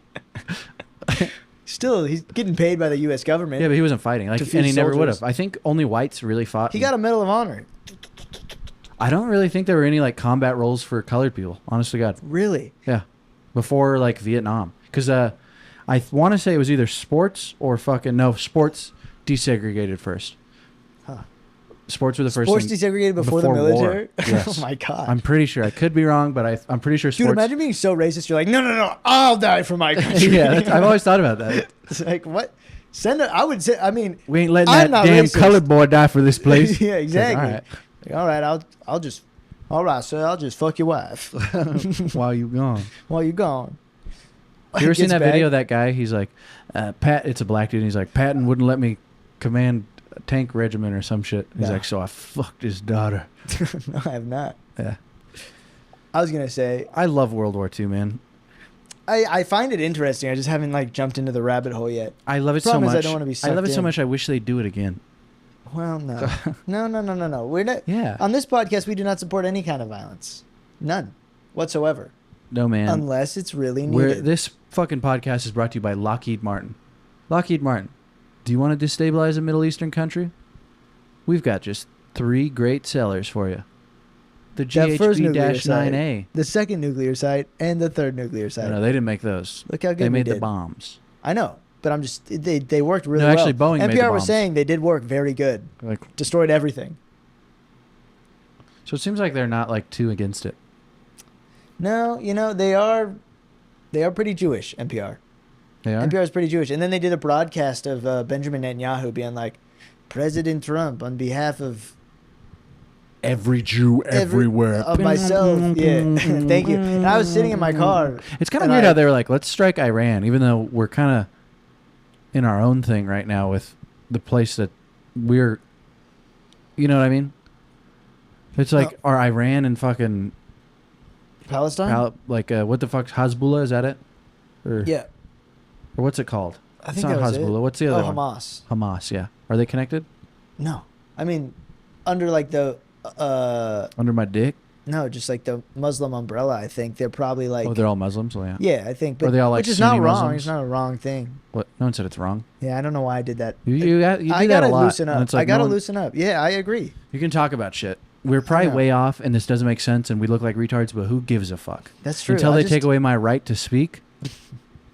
Still, he's getting paid by the U.S. government. Yeah, but he wasn't fighting, To feed and he never would soldiers. have. I think only whites really fought. He got a Medal of Honor. I don't really think there were any like combat roles for colored people. Honest to God. Really? Yeah, before like Vietnam, because I want to say it was either sports or sports desegregated first. Huh. Sports were the first Sports thing desegregated before the war. military? Yes. Oh, my God. I'm pretty sure. I could be wrong, but I'm pretty sure sports... Dude, imagine being so racist. You're like, no, I'll die for my country. Yeah, I've always thought about that. It's like, what? I would say, I mean... We ain't letting I'm that not damn racist. colored boy die for this place. Yeah, exactly. Like, All right, I'll just... All right, sir, I'll just fuck your wife. while you gone. While you gone. You ever seen that Gets video back. of that guy? He's like, Pat, it's a black dude. And he's like, Patton wouldn't let me command a tank regiment or some shit. He's No. like, so I fucked his daughter. No, I have not. Yeah. I was going to say, I love World War II, man. I find it interesting. I just haven't like jumped into the rabbit hole yet. I love it so Problem is much. I don't wanna be I love it sucked so in. much. I wish they'd do it again. Well, no. No. We're not... Yeah. On this podcast, we do not support any kind of violence. None. Whatsoever. No, man. Unless it's really needed. This fucking podcast is brought to you by Lockheed Martin. Lockheed Martin, do you want to destabilize a Middle Eastern country? We've got just 3 great sellers for you. The That first nuclear GHB-9A. the second nuclear site and the third nuclear site. No, they didn't make those. Look how good They we made did. the bombs. I know, but I'm just they worked really No, well. actually, Boeing made the NPR was bombs. saying they did work very good. Like, Destroyed everything. so it seems like they're not like too against it. No, they are pretty Jewish. NPR. They are. NPR is pretty Jewish, and then they did a broadcast of Benjamin Netanyahu being like, President Trump, on behalf of Every Jew everywhere. of myself. Yeah, thank you. And I was sitting in my car. It's kind of and weird I- how they were like, let's strike Iran, even though we're kind of in our own thing right now with the place that we're, you know what I mean? It's like, are Iran and fucking, Palestine. what the fuck's Hezbollah? Is that it? Or, Yeah, Or what's it called? I It's think not that was Hezbollah. it. What's the other Oh, one? Hamas. Hamas, yeah. Are they connected? No, I mean, under like the Under my dick? no, just like the Muslim umbrella. I think they're probably like Oh, they're all Muslims? Oh, yeah. yeah, I think. But Are they all, like, which is not Sunni wrong. Muslims? It's not a wrong thing. What? No one said it's wrong. Yeah, I don't know why I did that. You do I that a gotta lot. loosen and up. it's like I gotta no one- loosen up. Yeah, I agree. You can talk about shit. We're probably know. way off, and this doesn't make sense, and we look like retards, but who gives a fuck? That's true. Until I they just- take away my right to speak,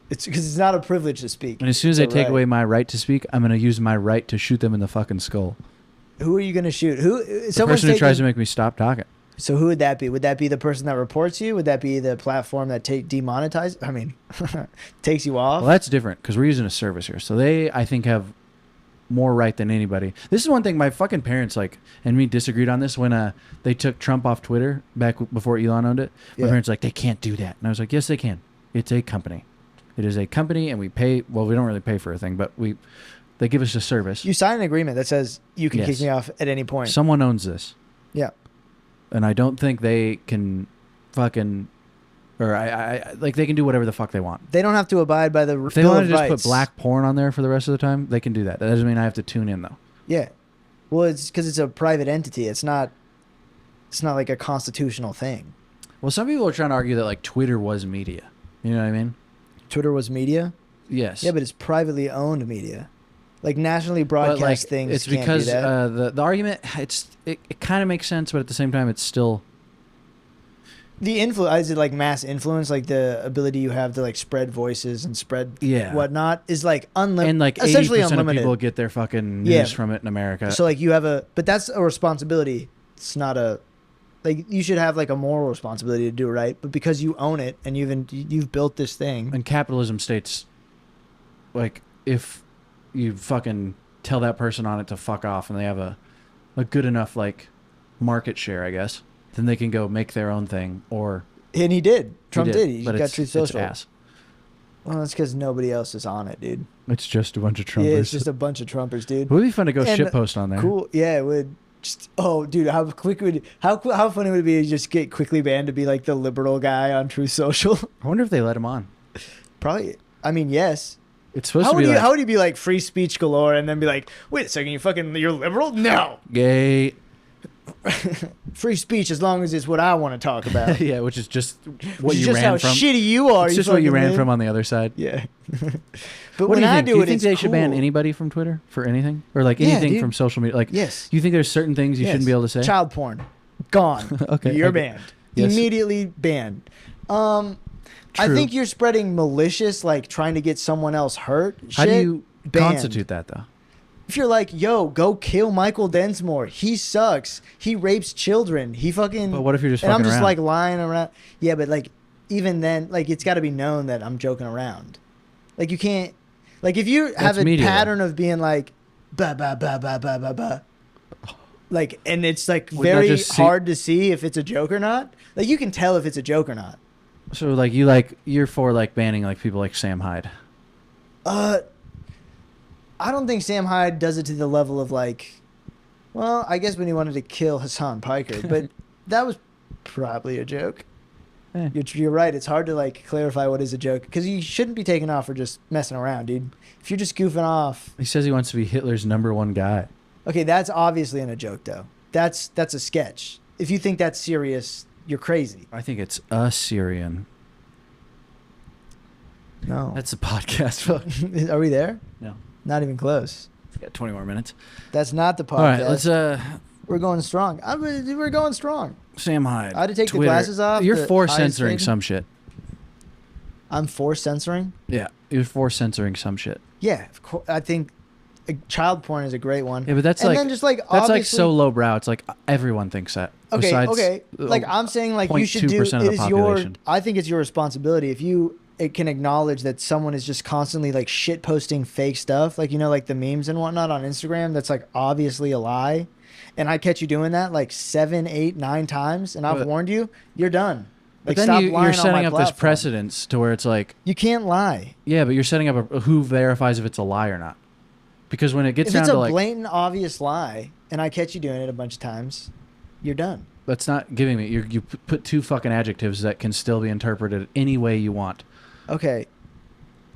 It's because it's not a privilege to speak. and as soon as It's they a take right. away my right to speak, I'm going to use my right to shoot them in the fucking skull. Who are you gonna shoot? Who? The Someone's person who tries to taking- make me stop talking. So who would that be? Would that be the person that reports you? Would that be the platform that demonetizes? I mean, takes you off? Well, that's different, because we're using a service here. So they, I think, have more right than anybody. This is one thing my fucking parents, and me disagreed on this when they took Trump off Twitter back before Elon owned it. My Yeah. parents were like, they can't do that. And I was like, yes, they can. It's a company. It is a company, and we pay. Well, we don't really pay for a thing, but they give us a service. You sign an agreement that says you can Yes. kick me off at any point. Someone owns this. Yeah. And I don't think they can fucking, or they can do whatever the fuck they want. They don't have to abide by the If they Bill want of to just Rights. put black porn on there for the rest of the time, they can do that. That doesn't mean I have to tune in though. Yeah. Well, it's because it's a private entity. It's not like a constitutional thing. Well, some people are trying to argue that like Twitter was media. You know what I mean? Twitter was media. Yes. Yeah, but it's privately owned media. Like nationally But, broadcast things. It's can't because do that. the argument it kind of makes sense, but at the same time, it's still The influence, is it like mass influence, like the ability you have to like spread voices and spread whatnot is like unlimited. and like essentially 80% of unlimited. people get their fucking Yeah. news from it in America. So like you have but that's a responsibility. It's not like you should have like a moral responsibility to do it right. But because you own it and you've built this thing. And capitalism states, like, if you fucking tell that person on it to fuck off and they have a good enough, like, market share, I guess, then they can go make their own thing. And he did. Trump did. He but got it's, Truth Social. It's ass. Well, that's because nobody else is on it, dude. It's just a bunch of Trumpers. Yeah, it's just a bunch of Trumpers, dude. It would be fun to go And shitpost on there. Cool. Yeah, it would. Just, oh, dude, how funny would it be to just get quickly banned to be like the liberal guy on Truth Social? I wonder if they let him on. Probably. I mean, yes. It's supposed How to would be you like how would you be like free speech galore and then be like, wait a second, you're liberal? No. gay. Free speech as long as it's what I want to talk about. Yeah, which is just Which what is you just ran how from. shitty you are. It's just what you fucking ran man. from on the other side. Yeah. But What when do you I think? do Do you it, think it's they should ban cool. anybody from Twitter for anything, or like Yeah, anything dude. from social media? Like, Yes. you think there's certain things you shouldn't be able to say? Child porn. Gone. Okay, You're okay. banned. Yes. Immediately banned. I True. think you're spreading malicious, like trying to get someone else hurt. How do shit, you banned. constitute that though? If you're like, yo, go kill Michael Densmore. He sucks. He rapes children. He fucking. But what if you're just and I'm fucking just around? like lying around. Yeah, but like even then, like it's got to be known that I'm joking around. Like you can't. Like if you have That's a media, pattern of being like, ba ba ba ba ba ba ba. Like, and it's like Would that very just hard to see if it's a joke or not. Like you can tell if it's a joke or not. So like you're for like banning like people like Sam Hyde. I don't think Sam Hyde does it to the level of like, well, I guess when he wanted to kill Hassan Piker, but that was probably a joke. Eh. You're right. It's hard to like clarify what is a joke because you shouldn't be taken off for just messing around, dude. If you're just goofing off, He says he wants to be Hitler's #1 guy. okay, that's obviously in a joke though. That's a sketch. If you think that's serious, you're crazy. I think it's a Syrian. No, That's a podcast. are we there? No. Not even close. Got 20 more minutes. That's not the podcast. All right, let's We're going strong. We're going strong. Sam Hyde. I had to take the Twitter. glasses off, You're the for eyes censoring fading. some shit. I'm for censoring. Yeah, you're for censoring some shit. Yeah, of course. I think child porn is a great one. Yeah, but that's and like then just like that's like obviously- so lowbrow. It's like everyone thinks that. Okay, besides, okay. Like I'm saying, like you should do. 0.2% of It the is your. population. I think it's your responsibility if you it can acknowledge that someone is just constantly like shit posting fake stuff, like like the memes and whatnot on Instagram. That's like obviously a lie, and I catch you doing that like 7, 8, 9 times, and I've But- warned you. You're done. But Like, then stop you're lying on setting my up this platform. precedence to where it's like, You can't lie. yeah, but you're setting up a who verifies if it's a lie or not. Because when it gets If down it's a to like, blatant, obvious lie, and I catch you doing it a bunch of times, you're done. that's not giving me. You put 2 fucking adjectives that can still be interpreted any way you want. Okay.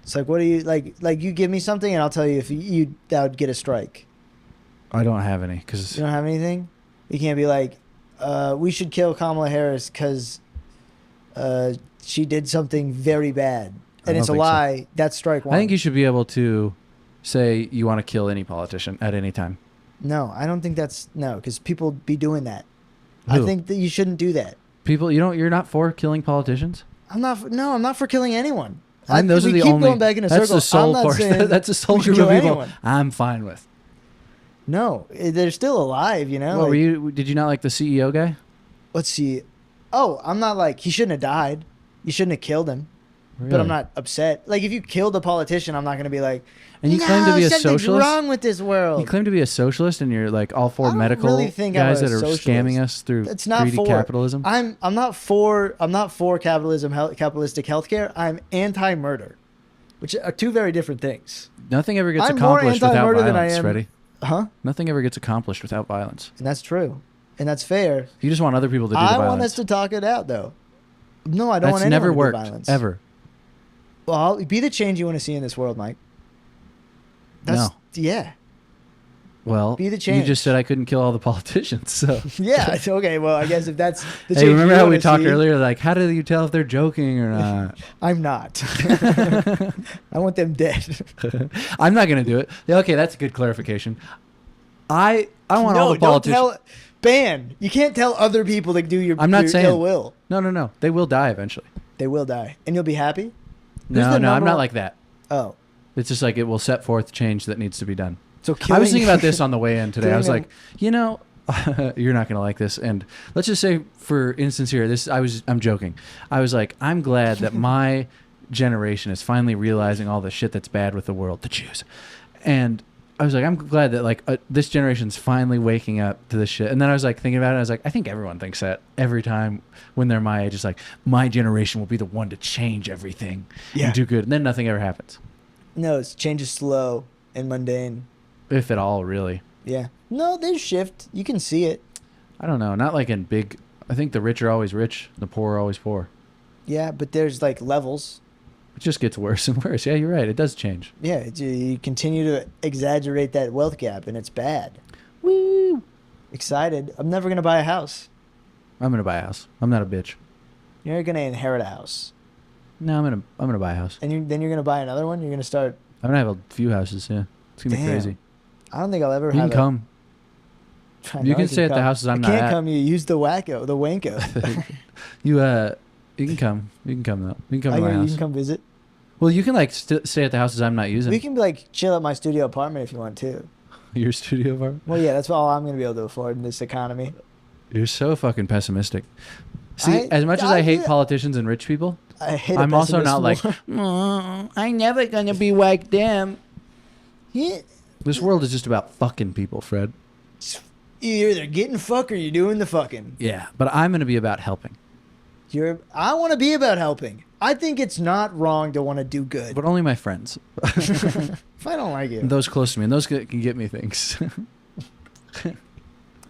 It's like, what do you like? Like, you give me something, and I'll tell you if you that would get a strike. I don't have any because You don't have anything. You can't be like, we should kill Kamala Harris because she did something very bad, I and don't it's a think so. lie. That's strike one. I think you should be able to say you want to kill any politician at any time. No, I don't think that's no, because people be doing that. I Who? think that you shouldn't do that. People, you're not for killing politicians. I'm not. No, I'm not for killing anyone. And those we are the keep only. going back in a that's circle. the sole I'm not portion. saying That's the sole we should group of kill people anyone. I'm fine with. No, they're still alive. You know. What, like, did you not like the CEO guy? let's see. Oh, I'm not like he shouldn't have died. You shouldn't have killed him. But Really? I'm not upset. Like if you killed a politician, I'm not going to be like. And you no, claim to be a something's socialist. wrong with this world. You claim to be a socialist, and you're like all I for don't medical really think I'm guys a that are socialist. scamming us through It's not greedy for capitalism. I'm not for capitalism, capitalistic healthcare. I'm anti-murder, which are 2 very different things. Nothing ever gets I'm more accomplished without anti-murder than I violence, am- Freddie. Huh? Nothing ever gets accomplished without violence. And that's true, and that's fair. You just want other people to do the I violence. want us to talk it out, though. No, I don't That's want anyone never to do worked violence. ever. Well, be the change you want to see in this world, Mike. No. Yeah. Well, Be the you change. just said I couldn't kill all the politicians. So Yeah. it's okay. Well, I guess if that's the change hey, remember you how we wanna talked see, earlier? Like, how do you tell if they're joking or not? I'm not. I want them dead. I'm not gonna do it. Yeah, okay, that's a good clarification. I want all the politicians. Don't tell. Ban. You can't tell other people to do your, I'm not your saying- ill will. No. They will die eventually. They will die, and you'll be happy. Who's No, the I'm number not one- like that. Oh, It's just like it will set forth change that needs to be done. so I was killing- thinking about this on the way in today. I was Killing like, you're not gonna like this. And let's just say, for instance, here, I'm joking. I was like, I'm glad that my generation is finally realizing all the shit that's bad with the world, the Jews, and I was like, I'm glad that like this generation's finally waking up to this shit. And then I was like thinking about it. And I was like, I think everyone thinks that every time when they're my age. It's like my generation will be the one to change everything Yeah. and do good. And then nothing ever happens, No, it's change is slow and mundane. if at all, really. Yeah. No, there's shift. You can see it. I don't know. Not like in big. I think the rich are always rich, the poor are always poor. Yeah, but there's like levels. It just gets worse and worse. Yeah, you're right. It does change. Yeah, you continue to exaggerate that wealth gap, and it's bad. Woo! Excited. I'm never gonna buy a house. I'm gonna buy a house. I'm not a bitch. You're gonna inherit a house, No, I'm gonna buy a house. and then you're gonna buy another one. You're gonna start. I'm gonna have a few houses. Yeah, it's gonna be Damn. crazy. I don't think I'll ever You have. can come. I You know can I stay at the come. houses I'm I not can't at. come. You use the wanko. You You can come. You can come though. You can come to my You house. can come visit. Well, you can like stay at the houses I'm not using. We can like chill at my studio apartment if you want to. Your studio apartment. Well, yeah, that's all I'm gonna be able to afford in this economy. You're so fucking pessimistic. See, as much as I hate politicians and rich people, I'm also not like, I'm never gonna be like them. Yeah. This world is just about fucking people, Fred. You're either getting fuck or you're doing the fucking. Yeah, but I'm gonna be about helping. I want to be about helping. I think it's not wrong to want to do good. But only my friends. If I don't like you. Those close to me, and those can get me things.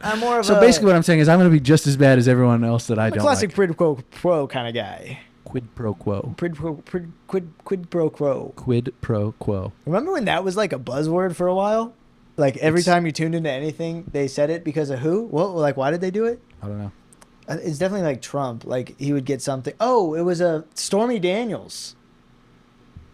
I'm more of so basically what I'm saying is I'm going to be just as bad as everyone else that I I'm don't a classic like. quid pro quo kind of guy. Quid pro quo. Quid pro quo. Quid pro quo. Remember when that was like a buzzword for a while? Like every time you tuned into anything, they said it because of who? What? Like why did they do it? I don't know. It's definitely like Trump. Like he would get something. Oh, it was a Stormy Daniels.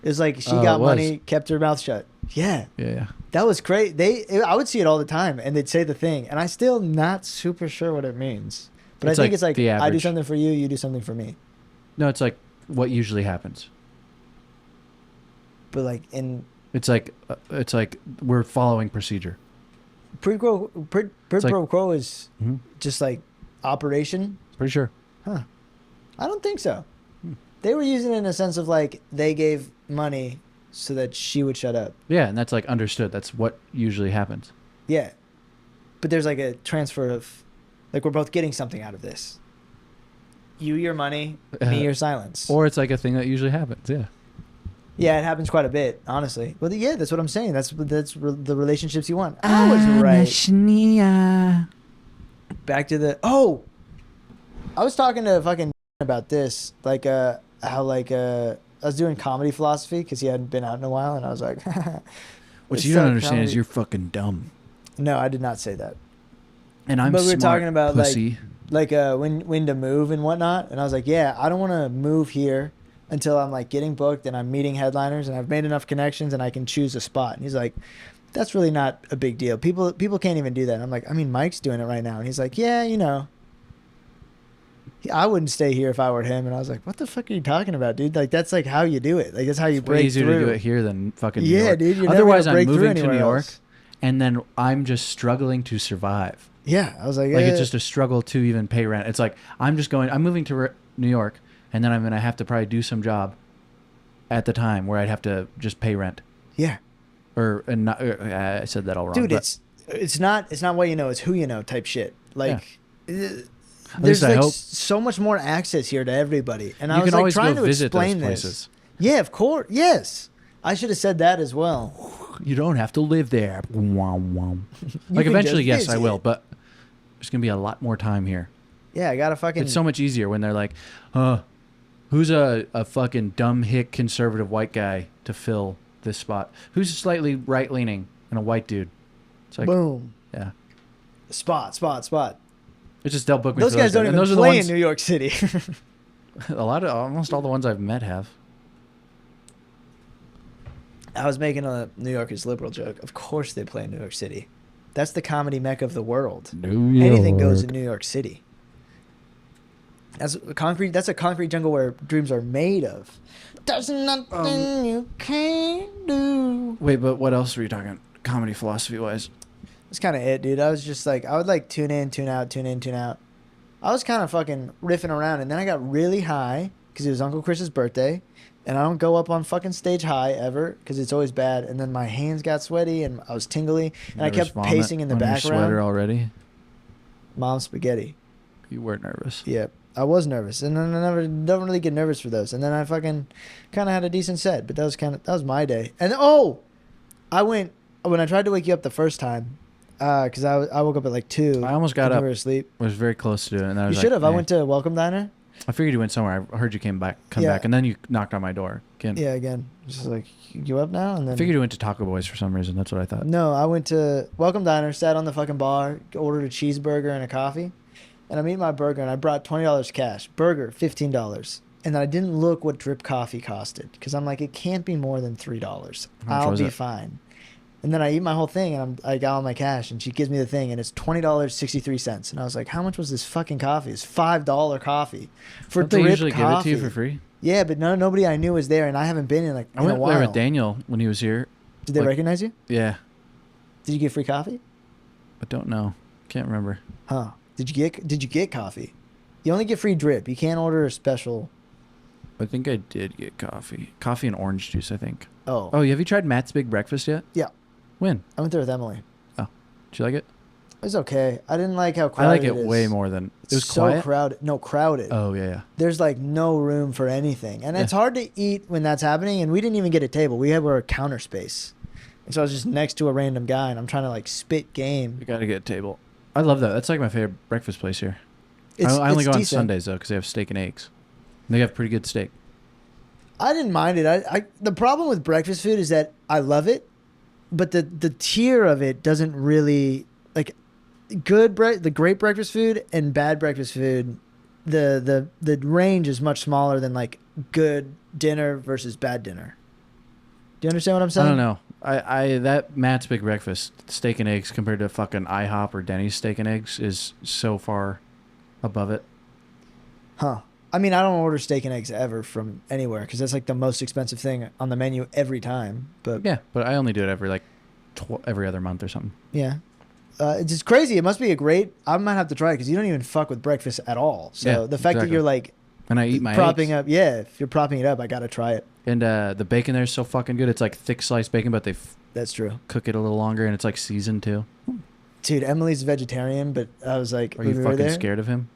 It was like she got money, kept her mouth shut. Yeah. Yeah. That was great. I would see it all the time, and they'd say the thing, and I still not super sure what it means. But I think it's like I do something for you, you do something for me. No, it's like what usually happens. But like it's like we're following procedure. Quid pro quo is just like operation. Pretty sure. Huh? I don't think so. They were using it in a sense of like they gave money so that she would shut up. Yeah, and that's like understood. That's what usually happens. Yeah. But there's like a transfer of like we're both getting something out of this. You your money, me your silence. Or it's like a thing that usually happens, yeah. Yeah, it happens quite a bit, honestly. Well, yeah, that's what I'm saying. That's the relationships you want. I was right. Back to the I was talking to fucking about this, like how like I was doing comedy philosophy because he hadn't been out in a while, and I was like, what you don't understand is you're fucking dumb. No, I did not say that. And I'm but we smart, were talking about pussy. like when to move and whatnot, and I was like, yeah, I don't want to move here until I'm like getting booked and I'm meeting headliners and I've made enough connections and I can choose a spot. And he's like, that's really not a big deal. People can't even do that. And I'm like, I mean, Mike's doing it right now. And he's like, yeah, you know, I wouldn't stay here if I were him. And I was like, what the fuck are you talking about, dude? Like, that's like how you do it. Like, that's how you break through. It's way easier to do it here than fucking New York. Yeah, dude. Otherwise, I'm moving to New York and then I'm just struggling to survive. Yeah. I was like, it's just a struggle to even pay rent. It's like, I'm moving to New York and then I'm going to have to probably do some job at the time where I'd have to just pay rent. Yeah. I said that all wrong. Dude, it's not what you know, it's who you know type shit. Like, there's like so much more access here to everybody. And I was can like always trying go to visit explain those this. places. Yeah, of course. Yes. I should have said that as well. You don't have to live there. Like eventually, yes, I will, but there's going to be a lot more time here. Yeah, I got to fucking... It's so much easier when they're like, who's a fucking dumb hick conservative white guy to fill this spot? Who's slightly right-leaning and a white dude? It's like, boom. Yeah. Spot. It's just they'll book me those for guys don't days. even play in New York City. Almost all the ones I've met have. I was making a New Yorkers liberal joke. Of course they play in New York City. That's the comedy mecca of the world. New York. Anything goes in New York City. That's a concrete jungle where dreams are made of. There's nothing you can't do. Wait, but what else were you talking comedy philosophy wise? That's kind of it, dude. I was just like, I would like tune in, tune out, tune in, tune out. I was kind of fucking riffing around, and then I got really high because it was Uncle Chris's birthday, and I don't go up on fucking stage high ever because it's always bad. And then my hands got sweaty, and I was tingly, and I kept pacing in the background. Your sweater already? Mom's spaghetti. You were nervous. Yeah, I was nervous, and then I don't really get nervous for those. And then I fucking kind of had a decent set, but that was my day. And when I tried to wake you up the first time. Because I woke up at like 2. I almost got up. You were asleep. I was very close to it. And I was you should have. Like, I went to Welcome Diner. I figured you went somewhere. I heard you come back, and then you knocked on my door again. Yeah, again. Just like, you up now? And then I figured you went to Taco Boys for some reason. That's what I thought. No, I went to Welcome Diner, sat on the fucking bar, ordered a cheeseburger and a coffee, and I'm eating my burger, and I brought $20 cash. Burger, $15. And I didn't look what drip coffee costed because I'm like, it can't be more than $3. I'll be fine. And then I eat my whole thing, and I got all my cash, and she gives me the thing, and it's $20.63. And I was like, how much was this fucking coffee? It's $5 coffee for Don't they drip usually coffee. give it to you for free? Yeah, but nobody I knew was there, and I haven't been in like I in a went while. there with Daniel when he was here. Did they like, recognize you? Yeah. Did you get free coffee? I don't know. Can't remember. Huh? Did you get coffee? You only get free drip. You can't order a special. I think I did get coffee. Coffee and orange juice, I think. Oh. Oh, have you tried Matt's Big Breakfast yet? Yeah. When? I went there with Emily. Oh. Did you like it? It was okay. I didn't like how I crowded like it it is. way more than... It was so quiet? crowded. No, crowded. Oh, yeah, yeah. There's like no room for anything. And Yeah. it's hard to eat when that's happening. And we didn't even get a table. We had our counter space. And so I was just next to a random guy, and I'm trying to like spit game. You got to get a table. I love that. That's like my favorite breakfast place here. It's, I only it's go on decent. Sundays, though, because they have steak and eggs. And they have pretty good steak. I didn't mind it. I the problem with breakfast food is that I love it, but the tier of it doesn't really like the great breakfast food and bad breakfast food. The range is much smaller than like good dinner versus bad dinner. Do you understand what I'm saying? I don't know. I that Matt's Big Breakfast steak and eggs compared to fucking IHOP or Denny's steak and eggs is so far above it. Huh. I mean, I don't order steak and eggs ever from anywhere because that's like the most expensive thing on the menu every time. But Yeah, but I only do it every like every other month or something. yeah, it's just crazy. It must be a great. I might have to try it because you don't even fuck with breakfast at all. So Yeah, the fact that exactly. you're like And I eat my propping eggs. up, yeah, if you're propping it up, I gotta try it. And the bacon there is so fucking good. It's like thick sliced bacon, but they That's true, cook it a little longer, and it's like seasoned too. dude. Emily's vegetarian, but I was like, Are when you we were fucking there, scared of him?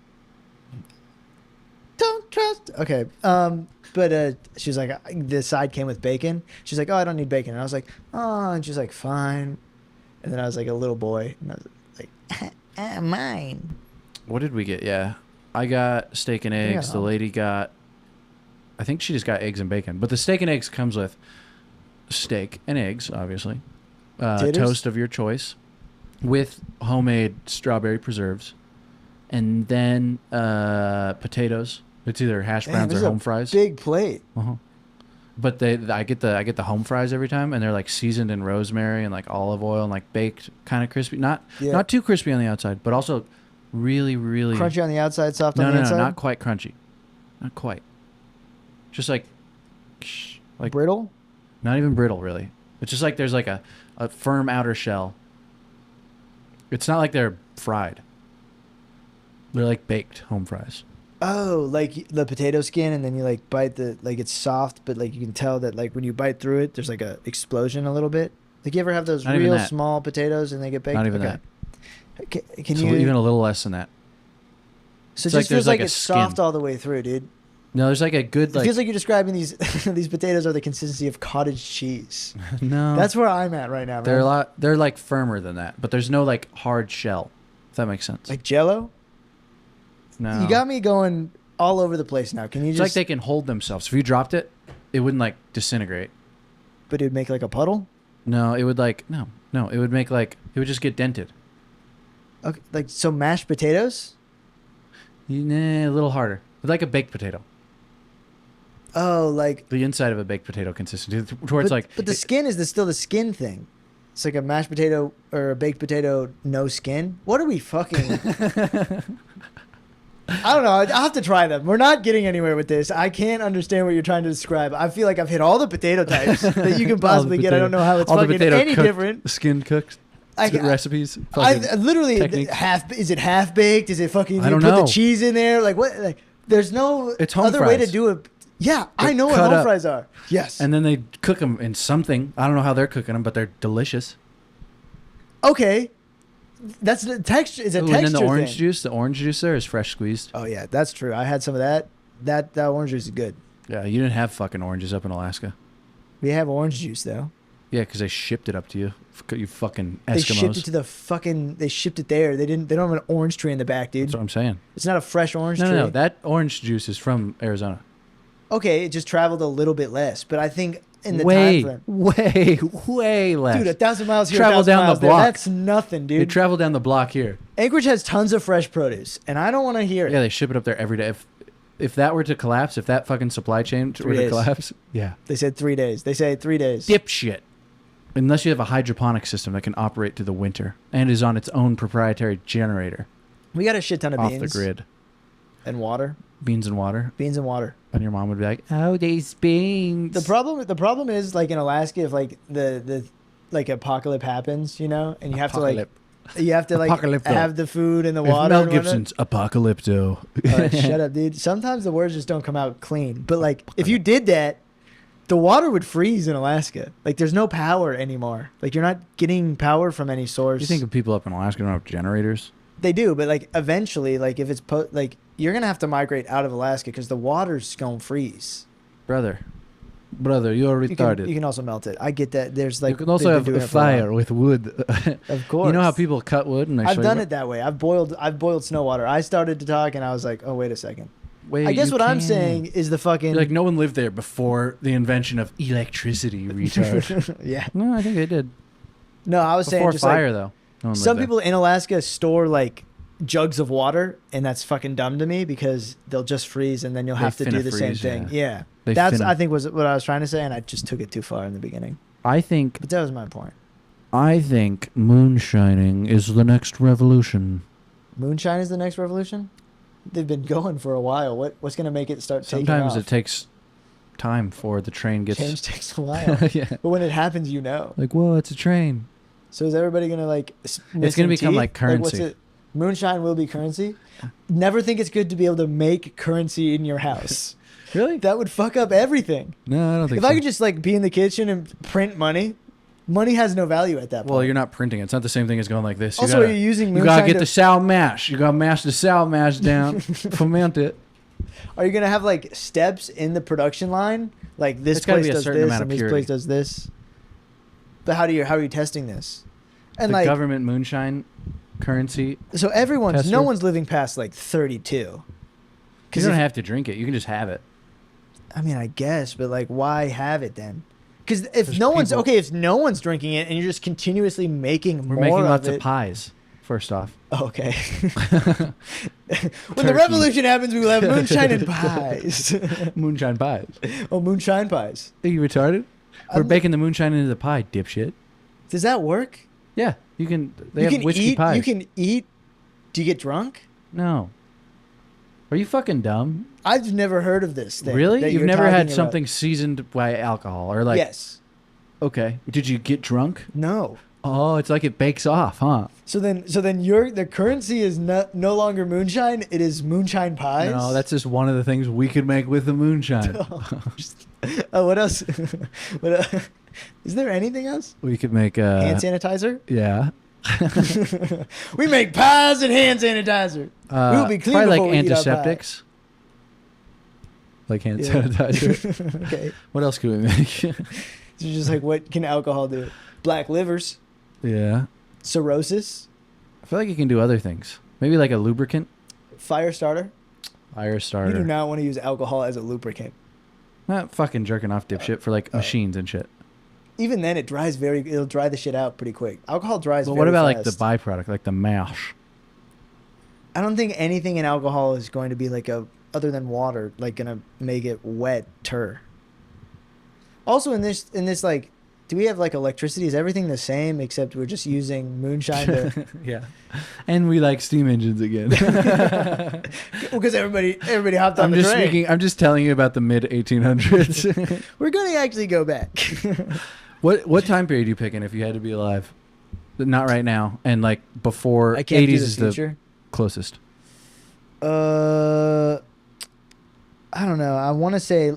Don't trust. Okay. But she was like, the side came with bacon. She's like, oh, I don't need bacon. And I was like, oh, and she's like, fine. And then I was like a little boy, and I was like, mine. What did we get? Yeah, I got steak and got eggs. The all- lady got, I think she just got eggs and bacon. But the steak and eggs comes with steak and eggs, obviously. Taters? Toast of your choice, with homemade strawberry preserves, and then potatoes. It's either hash Damn, browns this or is a home fries. Big plate. Uh-huh. But I get the home fries every time, and they're like seasoned in rosemary and like olive oil and like baked, kind of crispy. Not too crispy on the outside, but also really Crunchy on the outside, soft No, on the no, inside. not quite crunchy, not quite. Just like Brittle. not even brittle really. It's just like there's like a firm outer shell. It's not like they're fried. They're like baked home fries. Oh, like the potato skin, and then you like bite like it's soft, but like you can tell that like when you bite through it, there's like a explosion a little bit. Like you ever have those Not even real that. small potatoes and they get baked? Not even Okay. Can So you even a little less than that. So it it's like just there's feels like like a it's soft skin. all the way through, dude. No, there's like a good It like. feels like you're describing these these potatoes are the consistency of cottage cheese. No, That's where I'm at right now, man. they're a lot. They're like firmer than that, but there's no like hard shell. If that makes sense. Like Jello. No, You got me going all over the place now. Can you It's just? like they can hold themselves. If you dropped it, it wouldn't like disintegrate. But it'd make like a puddle. No, it would like no. It would make like it would just get dented. Okay, like so mashed potatoes. Nah, a little harder. Like a baked potato. Oh, like. The inside of a baked potato consistency, where it's like. But the skin is still the skin thing. It's like a mashed potato or a baked potato, no skin. What are we fucking? I don't know. I'll have to try them. We're not getting anywhere with this. I can't understand what you're trying to describe. I feel like I've hit all the potato types that you can possibly get. I don't know how it's all the fucking potato any cooked, different. Skin cooked. I- Recipes. I fucking literally techniques. half. Is it half baked? Is it fucking? I You don't put know. the cheese in there. Like what? Like there's no It's home other way to fries. do it. Yeah, I They're know what cut home up. fries are. Yes. And then they cook them in something. I don't know how they're cooking them, but they're delicious. Okay, that's the texture. Is a Ooh, texture and then the orange thing. juice. The orange juice there is fresh squeezed. Oh yeah, that's true. I had some of that. That orange juice is good. Yeah, you didn't have fucking oranges up in Alaska. We have orange juice though. Yeah, because they shipped it up to you. You fucking Eskimos. They shipped it to the fucking. They shipped it there. They didn't. They don't have an orange tree in the back, dude. That's what I'm saying. It's not a fresh orange No, tree. no, that orange juice is from Arizona. Okay, it just traveled a little bit less, but I think in the way, time frame, way less. dude, 1,000 miles here, Travel 1,000 down the miles there. block. That's nothing, They dude. travel down the block here. Anchorage has tons of fresh produce, and I don't want to hear it. Yeah, they ship it up there every day. If that were to collapse, if that fucking supply chain 3 were to days. collapse, yeah. They said 3 days. They say 3 days. Dipshit. Unless you have a hydroponic system that can operate through the winter and is on its own proprietary generator We got a shit ton of off beans the grid. and water. Beans and water. Beans and water. And your mom would be like, "Oh, these beans." The problem is like in Alaska, if like the like apocalypse happens, you know, and you have to like Apocalypto. have the food and the If water. Mel and whatnot. Gibson's Apocalypto. Shut up, dude. Sometimes the words just don't come out clean. But like, if you did that, the water would freeze in Alaska. Like, there's no power anymore. Like, you're not getting power from any source. You think of people up in Alaska don't have generators? They do, but like eventually, like if it's like you're gonna have to migrate out of Alaska because the water's gonna freeze. Brother, you're retarded. You can also melt it. I get that. There's like you can also they've been have doing a it for a while. fire with wood. Of course. You know how people cut wood and they I've show done you it that way. I've boiled snow water. I started to talk and I was like, oh wait a second. Wait, I guess you what I'm can. saying is the fucking You're like, no one lived there before the invention of electricity, you retard. yeah. No, I think they did. No, I was saying Before just fire, like though. No one lived some there. people in Alaska store like jugs of water, and that's fucking dumb to me because they'll just freeze and then you'll They have to do finna the same freeze, thing. Yeah. They That's finna- I think was what I was trying to say, and I just took it too far in the beginning. I think But that was my point. moonshining is the next revolution. Moonshine is the next revolution? They've been going for a while. What's gonna make it start taking Sometimes off? it takes time for the train gets. Change takes a while. Yeah. But when it happens, you know. Like, whoa, it's a train. So is everybody gonna like? It's gonna become like currency. Moonshine will be currency. Never think it's good to be able to make currency in your house. Really? That would fuck up everything. No, I don't think If so. I could just like be in the kitchen and print money, money has no value at that point. Well, you're not printing it. It's not the same thing as going like this. Also, are you using You moonshine? gotta get to- the sour mash. You gotta mash the sour mash down, ferment it. Are you gonna have like steps in the production line? Like this It's gotta place be a does certain this amount and of this purity. place does this. But how are you testing this? And The like government moonshine currency. so everyone's tester? no one's living past like 32. You Because don't have to drink it. You can just have it. I mean, I guess, but like, why have it then? Because if There's no one's people- okay, if no one's drinking it and you're just continuously making We're more making of lots it, of pies. First off, Oh, okay. when the Turkey. revolution happens, we will have moonshine and pies. moonshine pies. Oh, moonshine pies. Are you retarded? We're I'm- baking the moonshine into the pie, dipshit. Does that work? Yeah, you can. They you have can whiskey eat. pies. You can eat. Do you get drunk? No. Are you fucking dumb? I've never heard of this thing. Really? that You've you're never had talking about. something seasoned by alcohol or like? Yes. Okay. Did you get drunk? No. Oh, it's like it bakes off, huh? So then the currency is no longer moonshine. It is moonshine pies. No, that's just one of the things we could make with the moonshine. Oh, what else? Is there anything else? We could make Hand sanitizer. yeah. We make pies and hand sanitizer. We will be clean probably before like we eat our pie. antiseptics. Like hand Yeah. sanitizer. Okay. What else could we make? So just like, what can alcohol do? Black livers, Yeah. cirrhosis, I feel like you can do other things. Maybe like a lubricant. fire starter. Fire You do starter. not want to use alcohol as a lubricant. Not fucking jerking off dipshit for like machines and shit. Even then, it'll dry the shit out pretty quick. Alcohol dries But very what about like fast. the byproduct, like the mash? I don't think anything in alcohol is going to be like other than water, like gonna make it wetter. Also, in this like, do we have like electricity? Is everything the same except we're just using moonshine to? Yeah. And we like steam engines again. Because everybody hopped on I'm the just train. I'm just telling you about the mid 1800s. We're gonna actually go back. What time period are you picking if you had to be alive? Not right now, and like before I can't 80s do the is the future. closest. I don't know. I want to say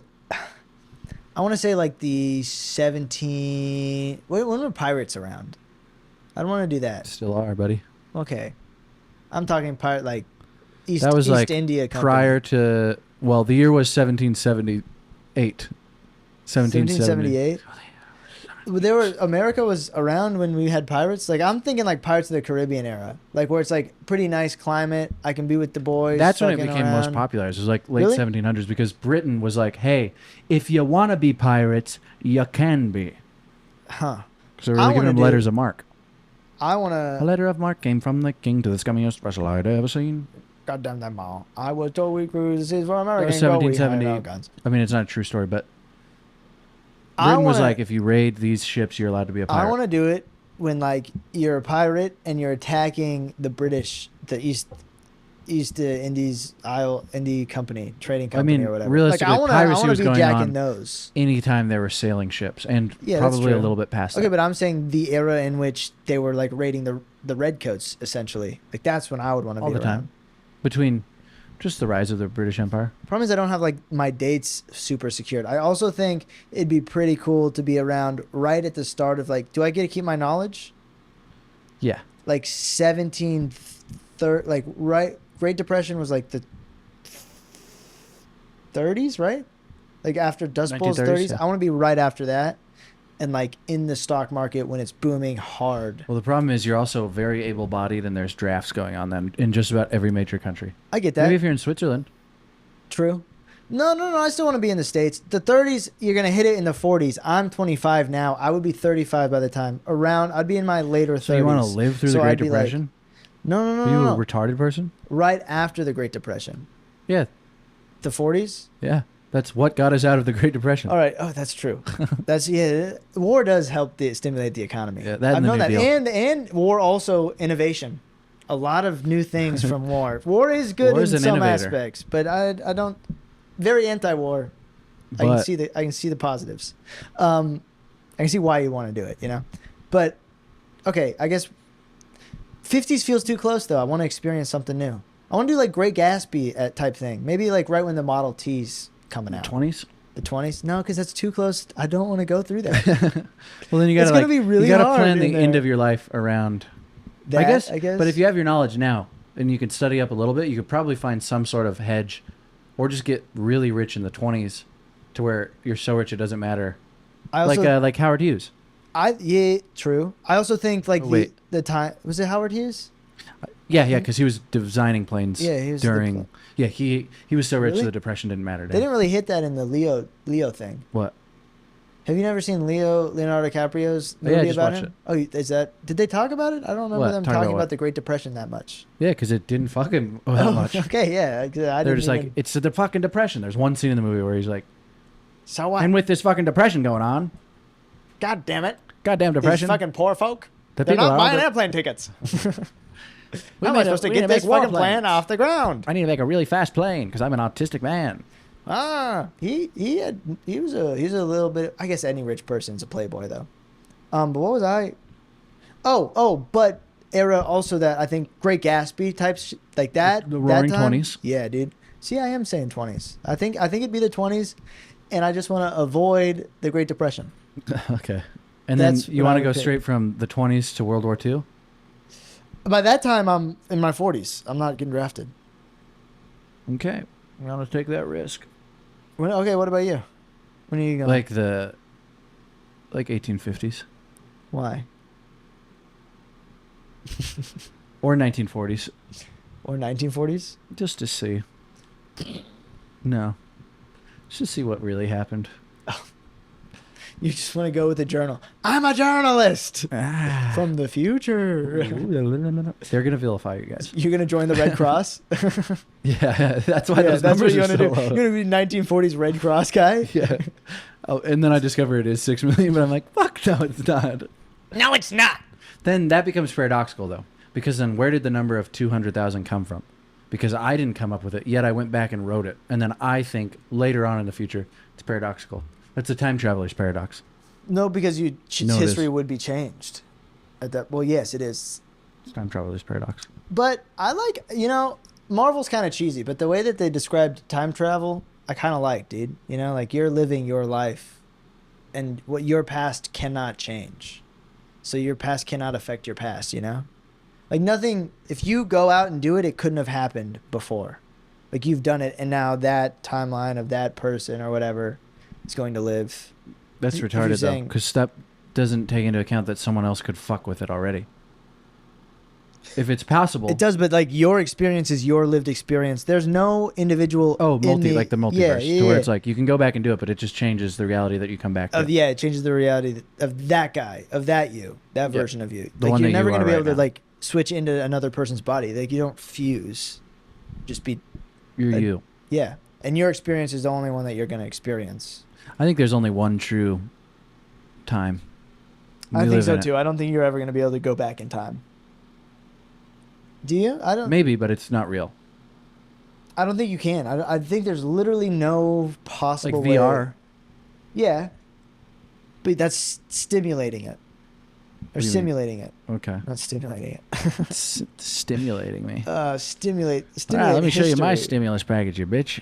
like the 17. When were pirates around? I don't want to do that. Still are, buddy. Okay, I'm talking pirate like East. That was East like India Company. Prior to the year was 1778. 1778. 1778. America was around when we had pirates. Like I'm thinking like Pirates of the Caribbean era, like where it's like pretty nice climate. I can be with the boys. That's when it fucking became most around. popular. It was like late Really? 1700s because Britain was like, hey, if you want to be pirates, you can be. Huh. So they I were giving wanna them do- letters of marque. I A wanna. letter of marque came from the king to the scummiest vessel I'd ever seen. Goddamn them all. I was told we cruise. This is for American. was Go, we had 1770. our guns. I mean, it's not a true story, but Britain was wanna- like, if you raid these ships, you're allowed to be a pirate. I want to do it when like you're a pirate and you're attacking the British, the East Indies Indie Company, trading I company mean, or whatever. realistically, I piracy wanna was be going jacking on those. Anytime there were sailing ships, and Yeah, that's probably a true. little bit past Okay, that. but I'm saying the era in which they were like raiding the redcoats, essentially. Like that's when I would want to be All the around. time. Between just the rise of the British Empire. Problem is I don't have like my dates super secured. I also think it'd be pretty cool to be around right at the start of like, do I get to keep my knowledge? Yeah. Like 1730, like right. Great Depression was like the 30s, right? Like after Dust Bowl's 1930s, 30s. yeah. I want to be right after that, and like in the stock market when it's booming hard. Well, the problem is you're also very able-bodied, and there's drafts going on then in just about every major country. I get that. Maybe if you're in Switzerland. True. No. I still want to be in the States. The 30s, you're going to hit it in the 40s. I'm 25 now. I would be 35 by the time. I'd be in my later 30s. So you want to live through the So Great I'd be like- Depression? No. Are you a retarded person? Right after the Great Depression. Yeah. The 40s? Yeah. That's what got us out of the Great Depression. All right. Oh, that's true. War does help stimulate the economy. Yeah, that and I've the known New that. Deal. And war also innovation. A lot of new things from war. War is good War is in an some innovator. aspects, but I don't. Very anti-war. I can But- see the positives. I can see why you want to do it. You know, but okay. I guess 50s feels too close though. I want to experience something new. I want to do like Great Gatsby type thing. Maybe like right when the Model T's coming out. 20s? The 20s? No, because that's too close. I don't want to go through that. Well, then you got It's to gonna be really you got to hard plan in the end there. of your life around. That, I guess. But if you have your knowledge now and you can study up a little bit, you could probably find some sort of hedge, or just get really rich in the 20s, to where you're so rich it doesn't matter. I also, Like Howard Hughes. yeah, true. I also think like Oh, wait. the time was it Howard Hughes? Yeah, because he was designing planes. Yeah, he was the during. Yeah, he was so rich Really? the depression didn't matter. To They him. didn't really hit that in the Leo thing. What? Have you never seen Leonardo DiCaprio's Oh, yeah, I movie just about watched him? Oh, is that? Did they talk about it? I don't remember What? them Talk talking about about what? the Great Depression that much. Yeah, because it didn't fuck him that much. Okay, yeah. I They're didn't just like, even- it's the fucking depression. There's one scene in the movie where he's like, so what? and with this fucking depression going on, God damn it! goddamn These depression. fucking poor folk. The They're people not are buying all the- airplane tickets. We How am made I a- supposed to we get need to this make fucking plane warplanes. off the ground? I need to make a really fast plane because I'm an autistic man. He's a little bit. I guess any rich person's a playboy though. But what was I? But era also that I think Great Gatsby type like that. The that Roaring time. 20s. Yeah, dude. See, I am saying 20s. I think it'd be the 20s, and I just want to avoid the Great Depression. Okay. And That's then you what I want to would go pick. straight from the 20s to World War II? By that time, I'm in my 40s. I'm not getting drafted. Okay. I'm going to take that risk. Okay, what about you? When are you going? Like 1850s Why? or 1940s, Or 1940s? just to see. No. Just to see what really happened. You just want to go with the journal. I'm a journalist from the future. They're going to vilify you guys. You're gonna join the Red Cross. Yeah, that's why those that's what numbers you are want to so do. low. You're gonna be 1940s Red Cross guy. Yeah. Oh, and then I discover it is 6 million, but I'm like, fuck, no, it's not. No, it's not. Then that becomes paradoxical, though, because then where did the number of 200,000 come from? Because I didn't come up with it, yet I went back and wrote it, and then I think later on in the future it's paradoxical. That's the time traveler's paradox. No, because No, it history is. would be changed. Well, yes, it is. It's time traveler's paradox. But I like, Marvel's kind of cheesy, but the way that they described time travel, I kind of like, dude. Like you're living your life, and what your past cannot change. So your past cannot affect your past, Like nothing, if you go out and do it, it couldn't have happened before. Like you've done it, and now that timeline of that person or whatever is going to live. That's If you're retarded, though, saying- because that doesn't take into account that someone else could fuck with it already. If it's possible. It does, but like your experience is your lived experience. There's no individual. Oh, like the multiverse, to where it's yeah. like you can go back and do it, but it just changes the reality that you come back to. It changes the reality of that guy, of that you, that Yeah. version of you. The Like one you're that never you gonna are be right able to now. like switch into another person's body. Like you don't fuse. Just be You're like- you. yeah. And your experience is the only one that you're gonna experience. I think there's only one true time. I We think live so in it. too. I don't think you're ever going to be able to go back in time. Do you? I don't. Maybe, but it's not real. I don't think you can. I think there's literally no Like possible VR. way. Yeah, but that's stimulating it or What do you mean? simulating it, Okay. not stimulating it. Stimulating me. Stimulate. All right, let me show you my history. stimulus package, you bitch.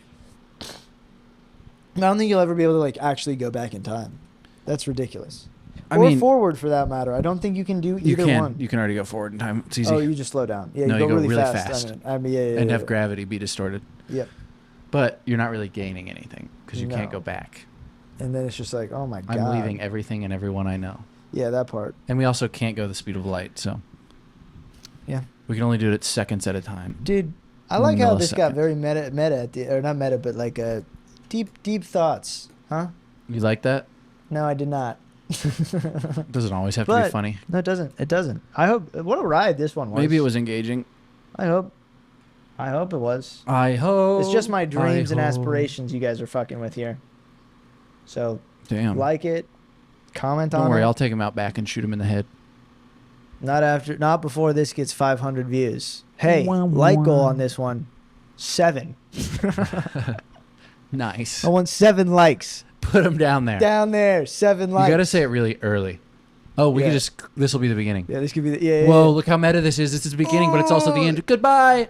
I don't think you'll ever be able to like actually go back in time. That's ridiculous. I Or mean, forward for that matter. I don't think you can do you either can. one. You can already go forward in time. It's easy. Oh, you just slow down. Yeah, No, you go really, really fast. fast. Yeah, and yeah, have yeah. gravity be distorted. Yep. But you're not really gaining anything because you can't No. go back. And then it's just like, oh my god. I'm leaving everything and everyone I know. Yeah, that part. And we also can't go the speed of light, so Yeah. we can only do it at seconds at a time. Dude, I like how this got Milliseconds. very meta at the, or not meta, but like deep thoughts. Huh? You like that? No, I did not. Doesn't always have to be But- funny. No, it doesn't. It doesn't. I hope. What a ride this one was. Maybe it was engaging. I hope. I hope it was. I hope. It's just my dreams and hope. aspirations you guys are fucking with here. So Damn. like it, comment on Don't worry, it. I'll take him out back and shoot him in the head. Not before this gets 500 views. Hey, Wah, like goal wah. on this one, 7. Nice. I want 7 likes Put him down there. down there. 7 likes. You gotta say it really early. Oh, we Yeah. can just. This will be the beginning. Yeah, this could be the yeah. Whoa! Look how meta this is. This is the beginning, but it's also the end. Goodbye.